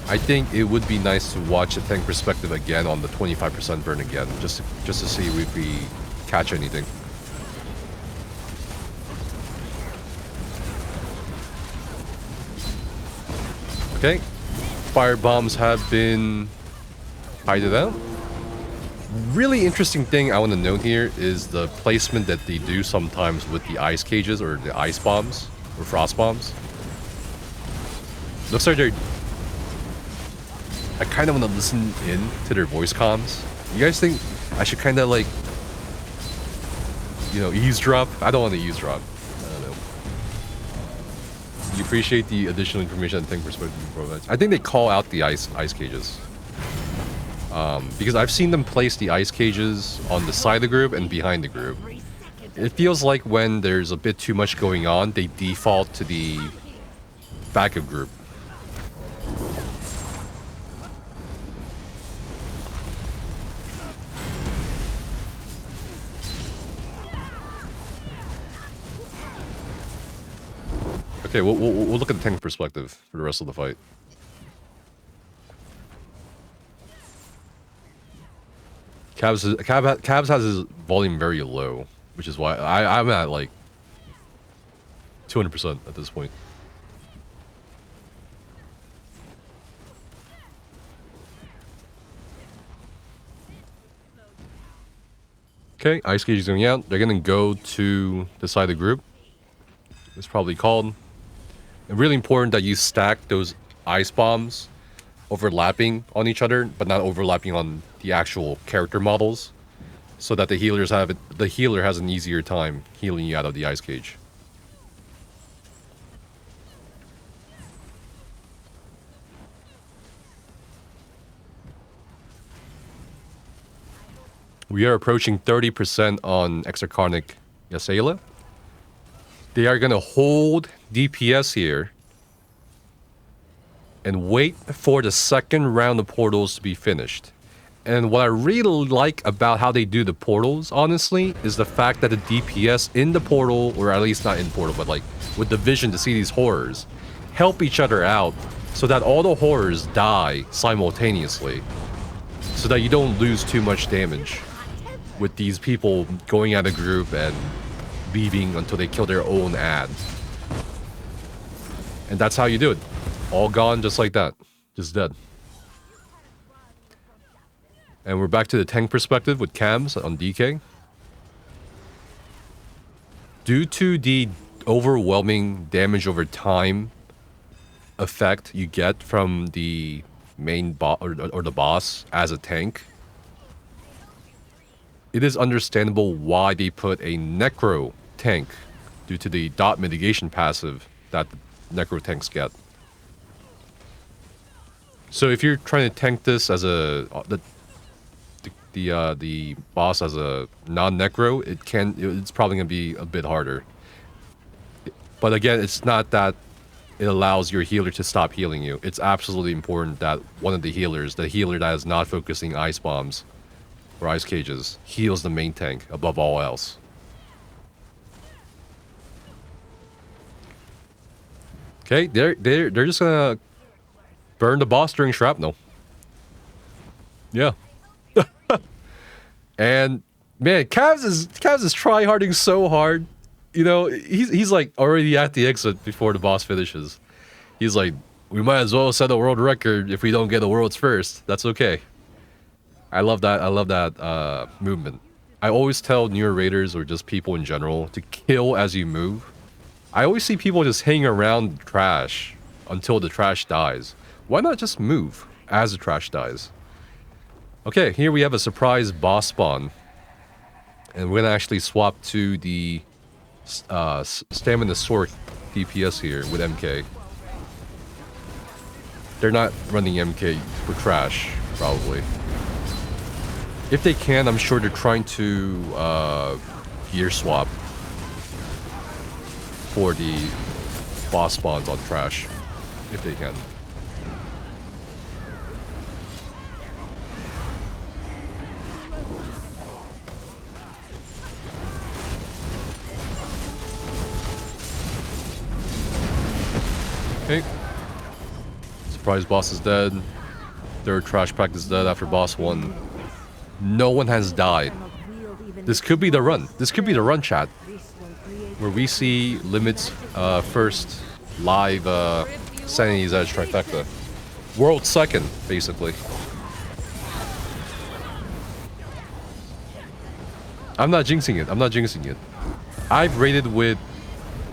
I think it would be nice to watch the tank perspective again on the 25% burn again, just to see if we catch anything. Okay. Fire bombs have been hided out. Really interesting thing I want to note here is the placement that they do sometimes with the ice cages or the ice bombs or frost bombs. Looks like they're... I kind of want to listen in to their voice comms. You guys think I should kind of like, you know, eavesdrop? I don't want to eavesdrop. I don't know. You appreciate the additional information and think perspective provides. I think they call out the ice cages. Because I've seen them place the ice cages on the side of the group and behind the group. It feels like when there's a bit too much going on, they default to the backup group. Okay, we'll look at the tank perspective for the rest of the fight. Cabs has his volume very low, which is why I'm at like 200% at this point. Okay, ice cage is going out. They're gonna go to the side of the group. It's probably called. And really important that you stack those ice bombs overlapping on each other, but not overlapping on the actual character models, so that the healer has an easier time healing you out of the ice cage. We are approaching 30% on Exarchonic Yasela. They are gonna hold DPS here and wait for the second round of portals to be finished. And what I really like about how they do the portals, honestly, is the fact that the DPS in the portal, or at least not in portal, but like with the vision to see these horrors, help each other out so that all the horrors die simultaneously, so that you don't lose too much damage with these people going out of group and leaving until they kill their own ad. And that's how you do it. All gone just like that. Just dead. And we're back to the tank perspective with cams on DK. Due to the overwhelming damage over time effect you get from the main boss or the boss as a tank, it is understandable why they put a necro tank due to the dot mitigation passive that the necro tanks get. So if you're trying to tank this as a the boss as a non-necro, it's probably gonna be a bit harder. But again, it's not that it allows your healer to stop healing you. It's absolutely important that one of the healers, the healer that is not focusing ice bombs or ice cages, heals the main tank above all else. Okay, they're just gonna burn the boss during shrapnel. Yeah. And man, Cavs is try-harding so hard. You know, he's like already at the exit before the boss finishes. He's like, we might as well set a world record if we don't get the world's first. That's okay. I love that movement. I always tell newer raiders or just people in general to kill as you move. I always see people just hang around trash until the trash dies. Why not just move as the trash dies? Okay, here we have a surprise boss spawn. And we're gonna actually swap to the Stamina Sword DPS here with MK. They're not running MK for trash, probably. If they can, I'm sure they're trying to gear swap for the boss spawns on trash, if they can. Okay. Surprise boss is dead. Third trash pack is dead after boss 1. No one has died. This could be the run. This could be the run, chat. Where we see Limit's first live Sanity's Edge Trifecta. World second, basically. I'm not jinxing it. I'm not jinxing it. I've rated with,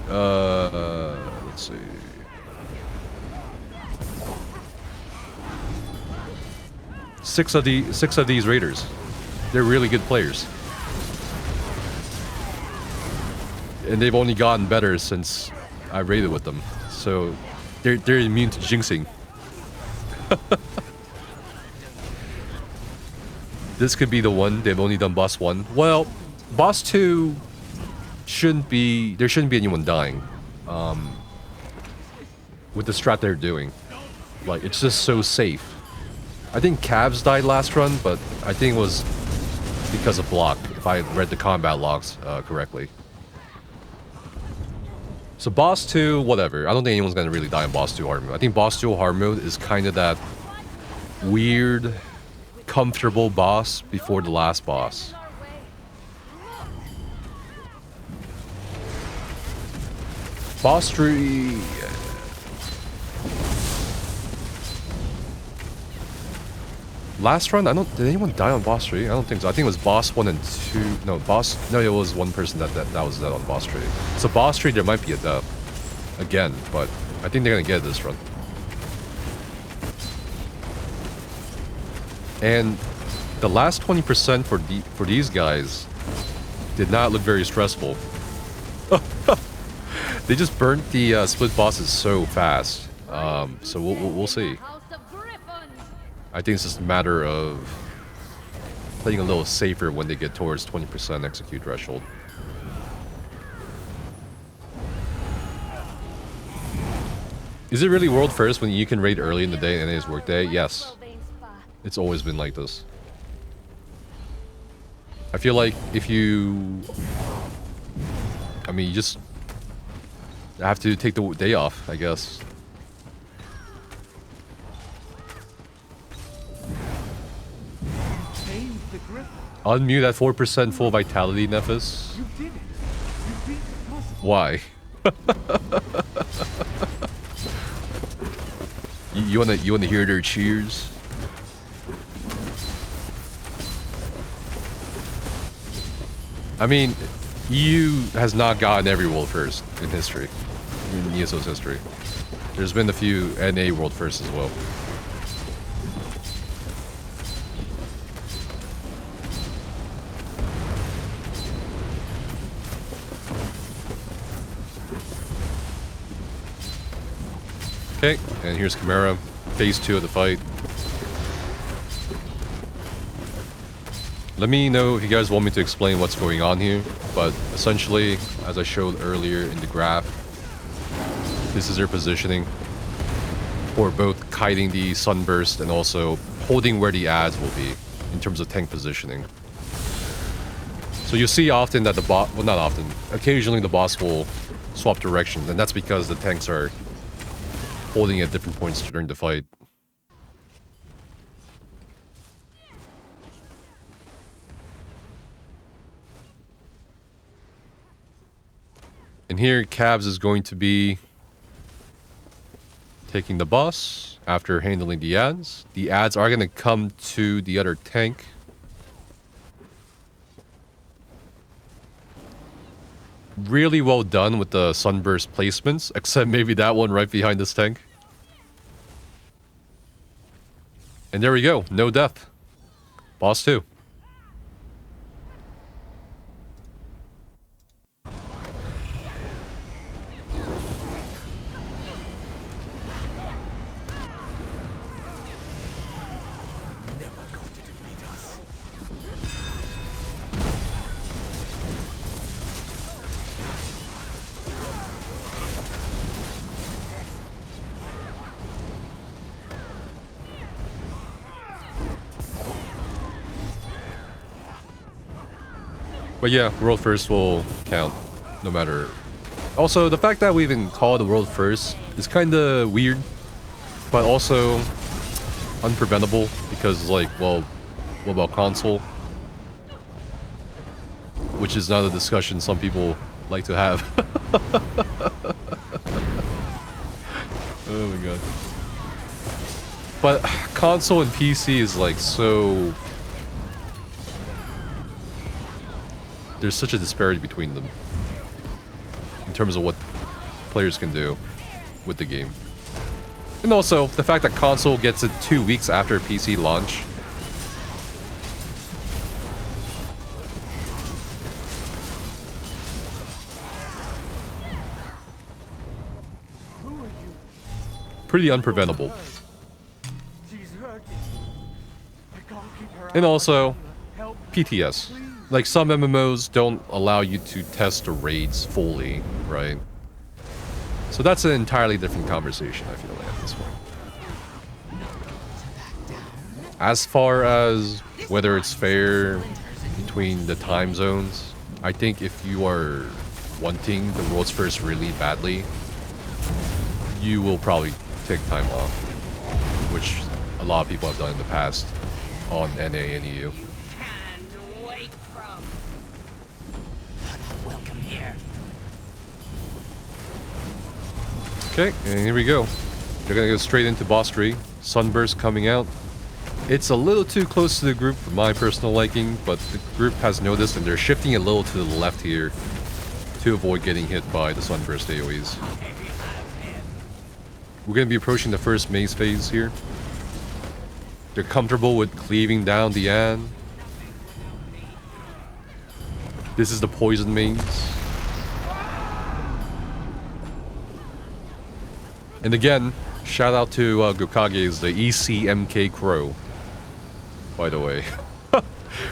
let's see. Six of these raiders. They're really good players. And they've only gotten better since I raided with them. So they're immune to jinxing. This could be the one. They've only done boss 1. Well, boss 2 shouldn't be... There shouldn't be anyone dying. With the strat they're doing. Like, it's just so safe. I think Cavs died last run, but I think it was because of block, if I read the combat logs correctly. So boss 2, whatever. I don't think anyone's gonna really die in boss 2 hard mode. I think boss 2 hard mode is kind of that weird, comfortable boss before the last boss. Boss 3... Last run, did anyone die on boss 3? I don't think so. I think it was boss 1 and 2. No, it was one person that was dead on boss 3. So boss 3, there might be a death. Again, but I think they're gonna get it this run. And the last 20% for these guys did not look very stressful. They just burnt the split bosses so fast. So we'll see. I think it's just a matter of playing a little safer when they get towards 20% execute threshold. Is it really world first when you can raid early in the day and it is work day? Yes. It's always been like this. I feel like if you... I mean, you just have to take the day off, I guess. Unmute at 4% full vitality, Nephis. You did it. You did it. Why? you wanna hear their cheers? I mean, EU has not gotten every world first in history, in ESO's history. There's been a few NA world firsts as well. Okay, and here's Chimera, phase 2 of the fight. Let me know if you guys want me to explain what's going on here, but essentially, as I showed earlier in the graph, this is their positioning for both kiting the sunburst and also holding where the adds will be in terms of tank positioning. So you see often that the boss, well, not often, occasionally the boss will swap directions, and that's because the tanks are holding at different points during the fight. And here, Cavs is going to be taking the boss after handling the adds. The adds are going to come to the other tank. Really well done with the sunburst placements, except maybe that one right behind this tank. And there we go, no death. Boss 2. But yeah, world first will count, no matter. Also, the fact that we even call it a world first is kind of weird, but also unpreventable because, like, well, what about console? Which is not a discussion some people like to have. Oh my god. But console and PC is like so... There's such a disparity between them in terms of what players can do with the game. And also, the fact that console gets it 2 weeks after PC launch. Pretty unpreventable. And also, PTS. Like, some MMOs don't allow you to test the raids fully, right? So that's an entirely different conversation, I feel like, at this point. As far as whether it's fair between the time zones, I think if you are wanting the world's first really badly, you will probably take time off, which a lot of people have done in the past on NA and EU. Okay, and here we go. They're gonna go straight into boss tree. Sunburst coming out. It's a little too close to the group for my personal liking, but the group has noticed and they're shifting a little to the left here to avoid getting hit by the Sunburst AoEs. We're gonna be approaching the first maze phase here. They're comfortable with cleaving down the An. This is the poison maze. And again, shout out to Gokage's the ECMK Crow, by the way,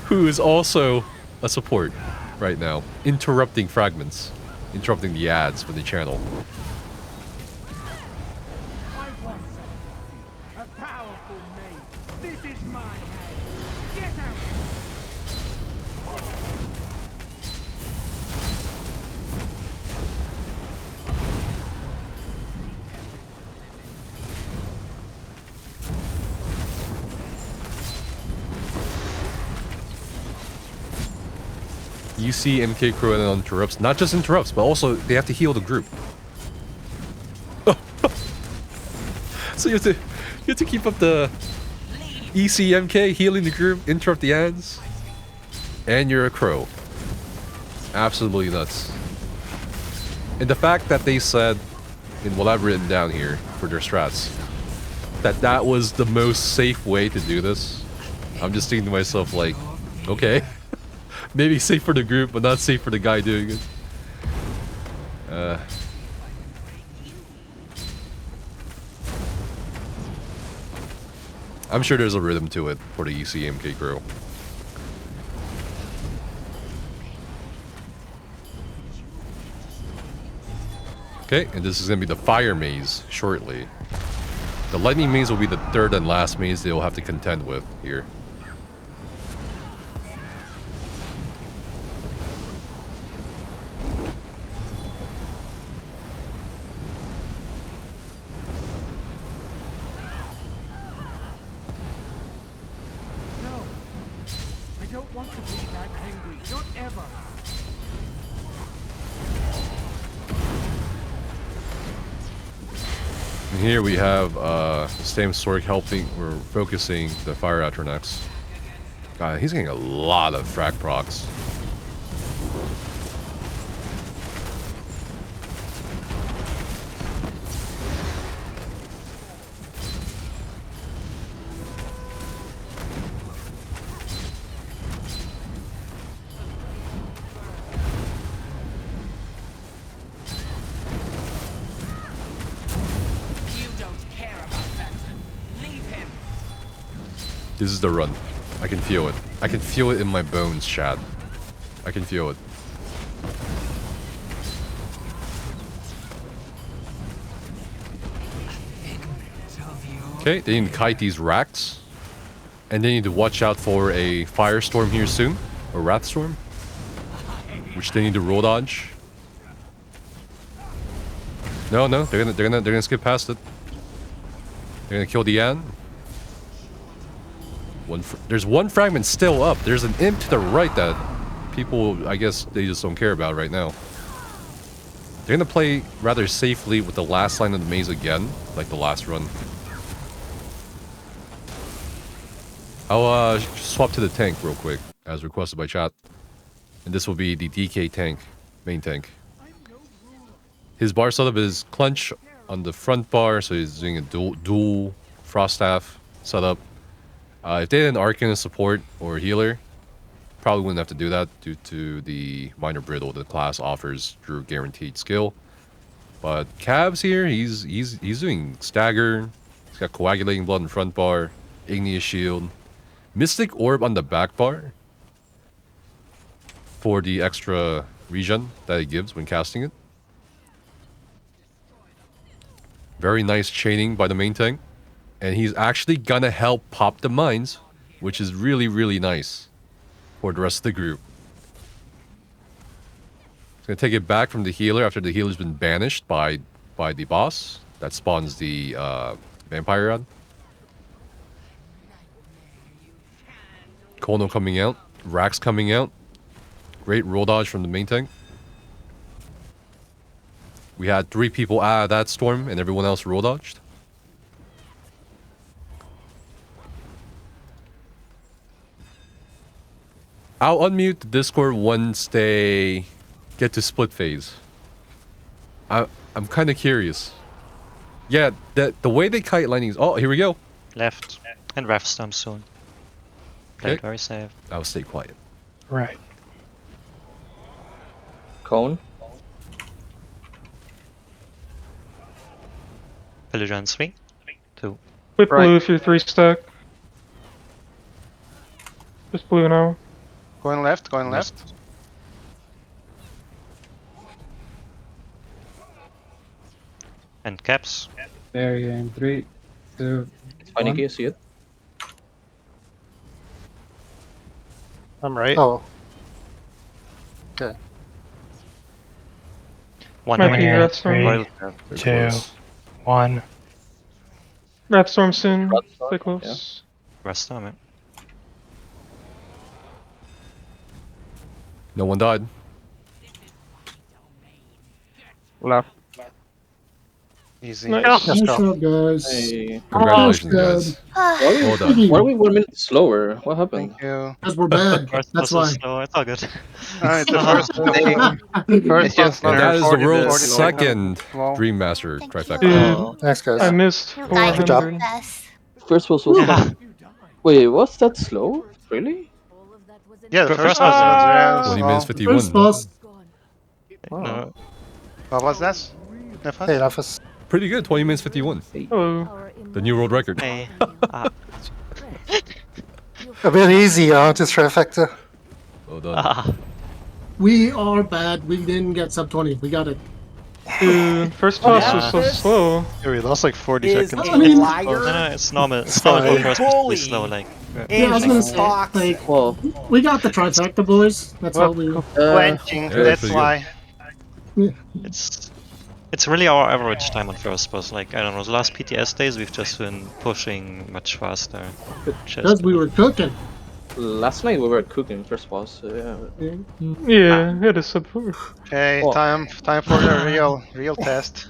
who is also a support right now, interrupting fragments, interrupting the ads for the channel. You see MK Crow and interrupts, not just interrupts, but also they have to heal the group. So you have to keep up the ECMK, healing the group, interrupt the ads, and you're a crow. Absolutely nuts. And the fact that they said, in what I've written down here for their strats, that was the most safe way to do this, I'm just thinking to myself like, okay. Maybe safe for the group, but not safe for the guy doing it. I'm sure there's a rhythm to it for the ECMK Crow. Okay, and this is going to be the fire maze shortly. The lightning maze will be the third and last maze they'll have to contend with here. Here we have same Sork helping, we're focusing the fire AnonNex. God, he's getting a lot of frag procs. This is the run. I can feel it. I can feel it in my bones, Chad. I can feel it. Okay, they need to kite these racks. And they need to watch out for a firestorm here soon. Or wrathstorm. Which they need to roll dodge. No, they're gonna skip past it. They're gonna kill the An. There's one fragment still up. There's an imp to the right that people, I guess, they just don't care about right now. They're gonna play rather safely with the last line of the maze again, like the last run. I'll swap to the tank real quick, as requested by chat. And this will be the DK tank, main tank. His bar setup is Clench on the front bar, so he's doing a dual Frost Staff setup. If they had an Arcanist support or healer, probably wouldn't have to do that due to the minor brittle the class offers through guaranteed skill. But Cavs here, he's doing stagger. He's got coagulating blood in front bar, igneous shield, mystic orb on the back bar for the extra regen that it gives when casting it. Very nice chaining by the main tank. And he's actually gonna help pop the mines, which is really, really nice for the rest of the group. He's gonna take it back from the healer after the healer's been banished by the boss. That spawns the Vampire Rod. Kono coming out. Rax coming out. Great roll dodge from the main tank. We had 3 people out of that storm and everyone else roll dodged. I'll unmute the Discord once they get to split phase. I'm kind of curious. Yeah, the way they kite landings. Oh, here we go. Left. And Ref Storm soon. Play it very safe. I'll stay quiet. Right. Cone. Pillager on 3, 2. Whip Right. blue if you're 3 stack. Just blue now. Going left, going left. And caps. There you in 3, 2, It's fine, you see it. I'm right. Oh. One Might be minute. Red Storm. Royal. Very 2, close. 1. Red Storm soon. Red Storm, Stay close. Ref Storm, yeah. No one died. Left. Easy. Nice. Let's Nice go. job, guys. Hey. Congratulations, Almost guys. Why Well done. are we 1 minute slower? What happened? Thank you. Because we're bad. First That's was why. slow, it's all good. It's the first thing. First just one's And that is the 40 world's 40 second Well, Dream Master Thank trifecta. you. Dude, Thanks, guys. I missed You guys 400. are the best. First was so slow. Wait, was that slow? Really? Yeah, the first First one was- was 20 minutes 51. First boss. No. What was that? Hey, Nafas. Pretty good, 20 minutes 51. Hello. The new world record. Hey. A bit easy, huh? Just trifecta. Well done. We are bad. We didn't get sub 20. We got it. Dude, first boss was so slow. Yeah, we lost like 40 Is seconds. I on mean- it. No, no, it's normal. It's normal for fine. first to be Bully. slow, like. Yeah, I was gonna And say, talk. like, Well, we got the trifecta, boys. That's all we. Clenching, Yeah, that's pretty why. It's really our average time on first boss. Like, I don't know, the last PTS days we've just been pushing much faster. Because we were cooking. last night we were cooking first boss. So yeah. Yeah, it is sub 4. Okay, Oh. time for the real test.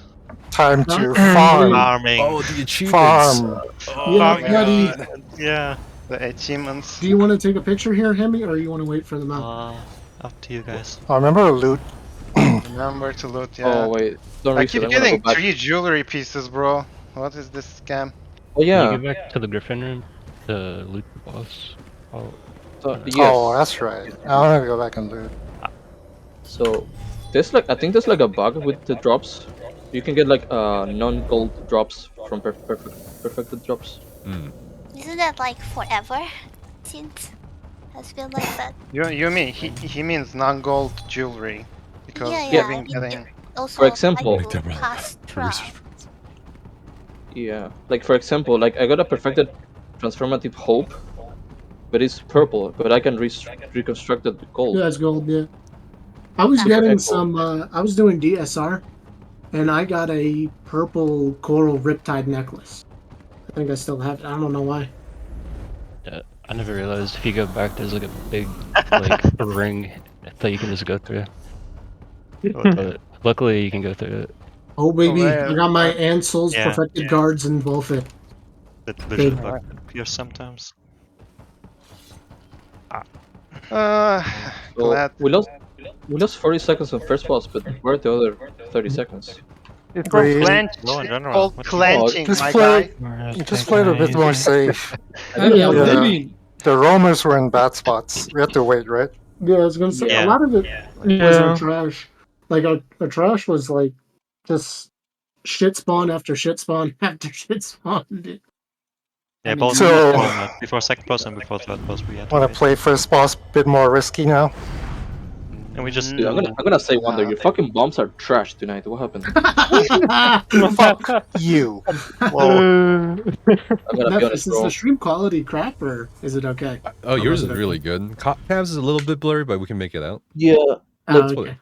Time to farm. Farming. Oh, the achievements. Farm. Yeah, buddy. Yeah. The achievements. Do you want to take a picture here, Hemi, or you want to wait for them out? Up to you guys. I remember loot. Remember to loot, yeah. Oh wait, don't I reach it. keep I'm gonna getting go back. 3 jewelry pieces, bro. What is this scam? Oh Can yeah. you go back to the Griffin room to loot the boss? Oh, Yes. Oh, that's right. I want to go back and loot. So there's like I think there's like a bug with the drops. You can get like non-gold drops from perfected drops. Isn't that like forever? Since has been like that. You mean he means non-gold jewelry because Yeah, we've yeah. been getting. Also, For example- I will pass through. Yeah. Like for example, like I got a perfected transformative hope, but it's purple. But I can reconstruct it with gold. Yeah, it's gold, yeah. I was Okay, getting cool. some, I was doing DSR, and I got a purple coral riptide necklace. I think I still have it. I don't know why. yeah. I never realized if you go back, there's like a big like ring that you can just go through. I thought Luckily, you can go through it. Oh baby, yeah. I got my Ansel's Yeah. perfected guards in Volfit. That visual bug appears sometimes. Uh, So glad. we lost 40 seconds on first boss, but where are the other 30 seconds? It's Breathe. No, in general. called What- clenching, Just my play- guy. Just played a bit more safe. Yeah, Yeah. maybe. The roamers were in bad spots. We had to wait, right? Yeah, I was gonna say Yeah. a lot of it was our trash. Like our trash was like just shit spawn after shit spawn after shit spawn. Yeah, I mean, both So- before second boss and before third boss we had to Want to wait. play first boss a bit more risky now? And we just Dude, I'm gonna say Wonder, your fucking bombs are trash tonight. What happened? Fuck you. Well, I'm gonna be Memphis, honest, is bro. the stream quality crap or is it okay? Oh, yours was is it really good. Cavs is a little bit blurry, but we can make it out. Yeah, Oh, Let's put okay. it.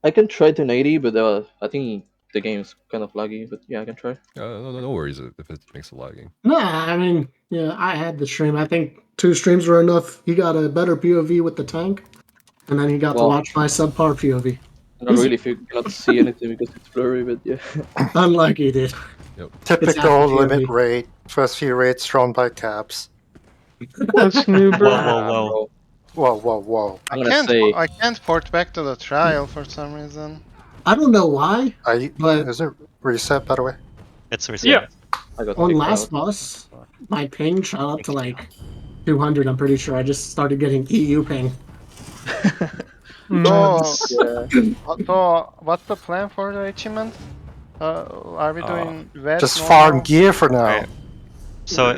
I can try 1080, but I think the game's kind of laggy. But yeah, I can try. No worries if it makes it lagging. Nah, I mean, yeah, I had the stream. I think 2 streams were enough. He got a better POV with the tank, and then he got to Well- watch my subpar POV. Not really if you cannot see anything because it's blurry, but yeah. Unlucky, dude. typical It's limit FFXIV. rate. First few rates thrown by caps. That's new, bro. Bro. Whoa. I'm gonna say I can't port back to the trial for some reason. I don't know why, But- Is it reset, by the way? it's reset. Yeah. I got on kicked last out. boss, my ping shot up to like 200. I'm pretty sure I just started getting EU ping. So, Yeah. so what's the plan for the achievement? Are we doing red? Just normal? farm gear for now. Right. So,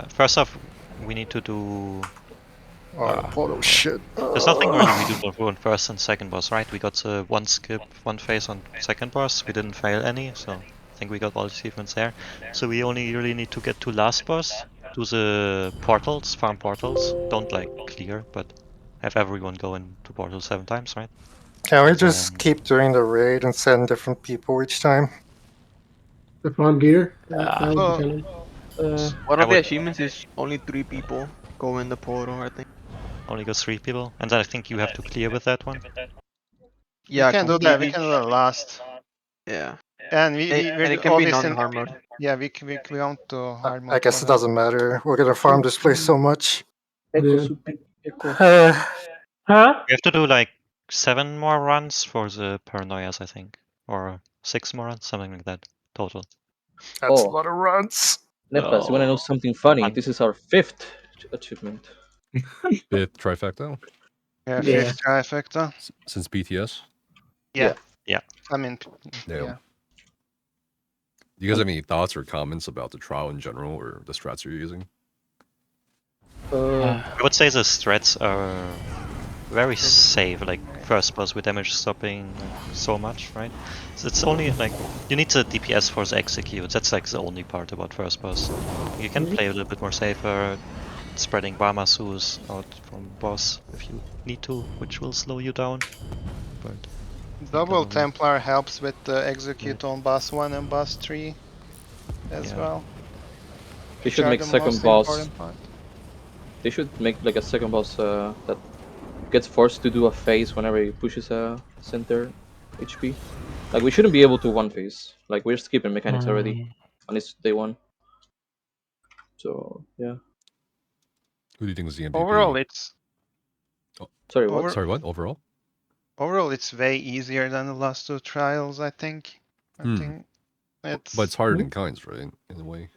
first off, we need to do. Oh shit. There's nothing really we do on first and second boss, right? We got one skip, one phase on second boss. We didn't fail any, so I think we got all the achievements there. So we only really need to get to last boss, do the portals, farm portals. Don't like clear, but have everyone go into portals 7 times, right? Can we just keep doing the raid and send different people each time? The farm gear. One of the achievements is only 3 people go in the portal, I think. Only got 3 people, and then I think you have to clear with that one. Yeah, we can do that. We can do that last. Yeah. And we And it can be non-hard mode. Yeah, we want to hard mode. I guess it doesn't matter. We're gonna farm this place so much. Yeah. Huh? We have to do like 7 more runs for the paranoias, I think, or 6 more runs, something like that, total. That's Oh. a lot of runs. Nepas, you wanna know something funny? Fun. This is our 5th achievement. 5th trifecta Yeah, Yeah. 5th trifecta. since BTS. Yeah. Yeah. I mean, Yeah. yeah. Do you guys have any thoughts or comments about the trial in general or the strats you're using? I would say the threats are very safe, like first boss with damage stopping so much, right? So it's only like you need the DPS for the execute. That's like the only part about first boss. You can play a little bit more safer, spreading Bamasus out from boss if you need to, which will slow you down. But Double Templar helps with the execute on boss 1 and boss 3 as Yeah. well. They should Which are make the second most boss. important part. They should make like a second boss that gets forced to do a phase whenever he pushes a center HP. Like we shouldn't be able to one phase. Like we're skipping mechanics already on this day 1. So yeah. Who do you think is the MVP? Overall, it's Sorry, what? Over- Sorry, what? Overall? overall it's way easier than the last 2 trials. I think. I think it's. But it's harder than Kinds, right? In a way.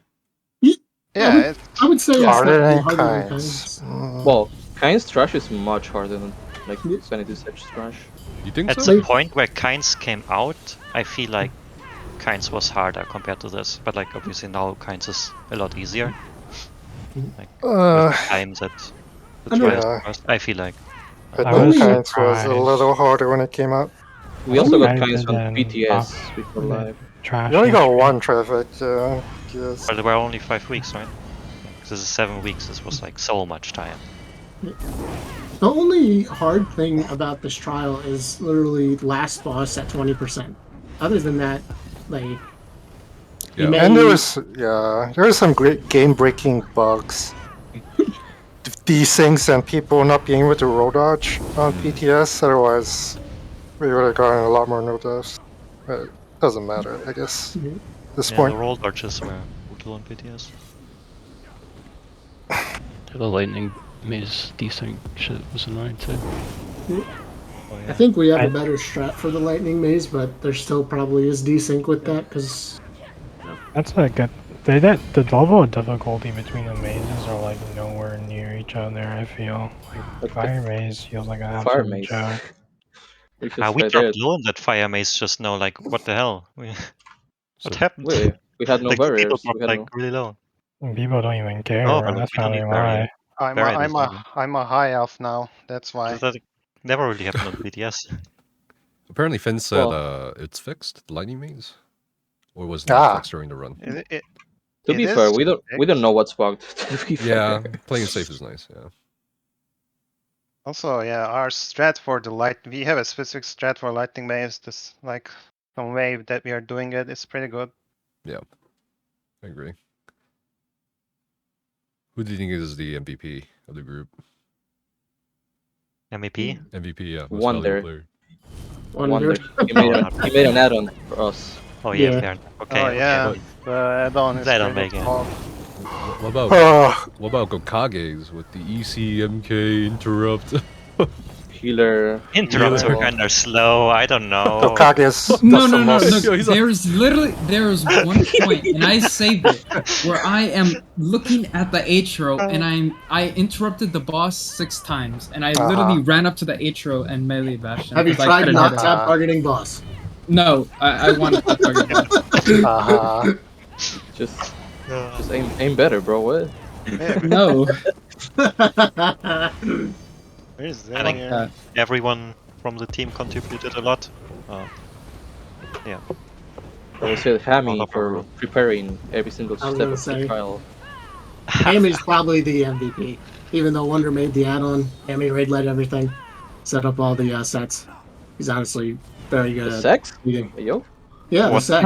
yeah, it's I would say it's Harder than definitely harder than kinds. Kinds. Well, Kain's trash is much harder than like Sanity's edge trash. You think at so? the point where Kynes came out, I feel like Kynes was harder compared to this. But like obviously now Kynes is a lot easier. Like with the time that the I know. trials Yeah. passed, I feel like. But I no was kinds was a surprised. little harder when it came out. We also got Rather Kain's on than BTS before than live. Trash. You only got one trifecta. Yes. Well, there were only 5 weeks, right? This is 7 weeks. This was like so much time. The only hard thing about this trial is literally last boss at 20%. Other than that, like, Yeah. And there were some great game-breaking bugs. These things and people not being able to roll dodge on PTS. Otherwise, We would have gotten a lot more no deaths. But it doesn't matter, I guess. At this Yeah, point. the roll dodges were brutal on PTS. The lightning maze desync shit was annoying too. Oh, yeah. I think we have a better strat for the lightning maze, but there still probably is desync with that because. That's a good. The level of difficulty between the mazes are like nowhere near each other. I feel like fire maze feels like an Fire absolute maze. joke. We We right dropped low on that fire maze just now. Like, what the hell? What happened? Wait, we had no like, people barriers. dropped, We had like no... really low. People don't even care. No, but That's we don't probably need why. barrier. I'm a high elf now. That's why. That never really happened on BTS. Apparently, Finn said it's fixed, the lightning maze, or was not fixed during the run. To be fair, we don't know what's bugged. To be Yeah, fair. playing it safe is nice. Yeah. Also, yeah, our strat for the light, we have a specific strat for lightning maze. This like some way that we are doing it is pretty good. Yeah, I agree. Who do you think is the MVP of the group? MVP? MVP, yeah. Most Wonder. valuable player. Wonder. He made an add-on for us. Oh yeah, fair. Okay. Oh yeah, okay. the add-on is Add-on pretty make it. cool. What about Gokage's with the ECMK interrupt? Healer. Interrupts are kind of slow. I don't know. Gokage's No. Look, there's one point, and I saved it, where I am looking at the H row, and I interrupted the boss 6 times, and I literally ran up to the H row and melee bashed him. Have you tried not tap targeting boss? No, I want to target boss. Just aim better, bro. What? No. I think everyone from the team contributed a lot. Yeah. I would say Hammy for preparing every single step of the trial. Hammy's probably the MVP. Even though Wonder made the add-on, Hammy raid-led everything, set up all the sets. He's honestly very good at sex? leading. Yo? Yeah, the sex.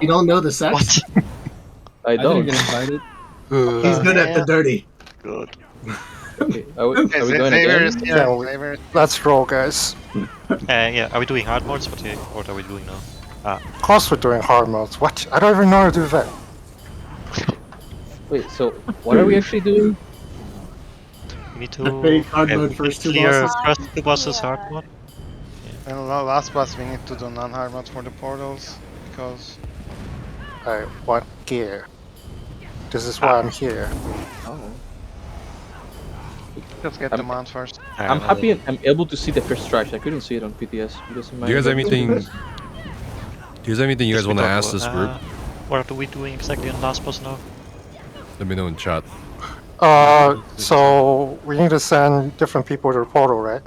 You don't know the sex? I don't. Get invited. He's good at the dirty. Good. Okay, are we going again? Let's roll, guys. Yeah, are we doing hard modes? What are we doing now? Of course we're doing hard modes. What? I don't even know how to do that. Wait, so what are we actually doing? We need to big hard mode first 2 clear bosses. first 2 bosses hard mode. And last boss we need to do non-hard mode for the portals because I want gear. This is why I'm here. Oh. let's get the mount first. I'm happy I'm able to see the first trash. I couldn't see it on PTS. Because Do you guys have anything? Do you guys have anything you guys want to ask this group? What are we doing exactly on last boss now? Let me know in chat. So we need to send different people to the portal, right?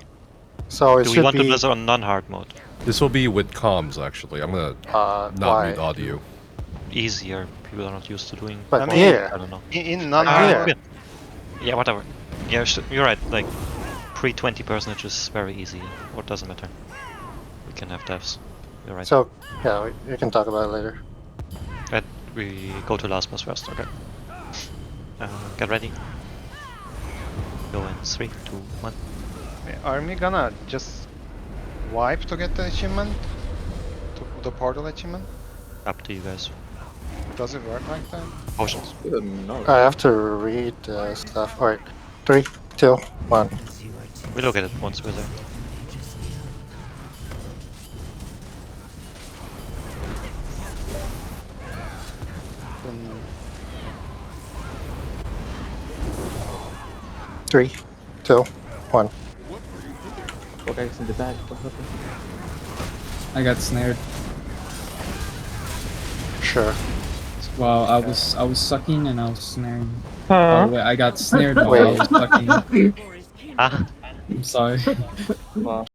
So it Do we should want to be. do this on non-hard mode? This will be with comms, actually. I'm gonna not why? mute audio. Easier. People are not used to doing. But I mean, here. I don't know. In non-hard Yeah, whatever. Yeah, you're right. Like, pre-20% is very easy. What doesn't matter. We can have devs. You're right. So yeah, we can talk about it later. We go to last boss first. Okay. Get ready. Go in 3, 2, 1. Are we gonna just wipe to get the achievement? The portal achievement? Up to you guys. Does it work like that? Potions. No. I have to read stuff. Alright. 3, 2, 1. We look at it once we're there. Three, 2, 1. Okay, it's in the back. What happened? I got snared. Sure. Wow, I was sucking and I was snaring. Oh wait, I got snared while I was sucking. Ah. I'm sorry. Wow.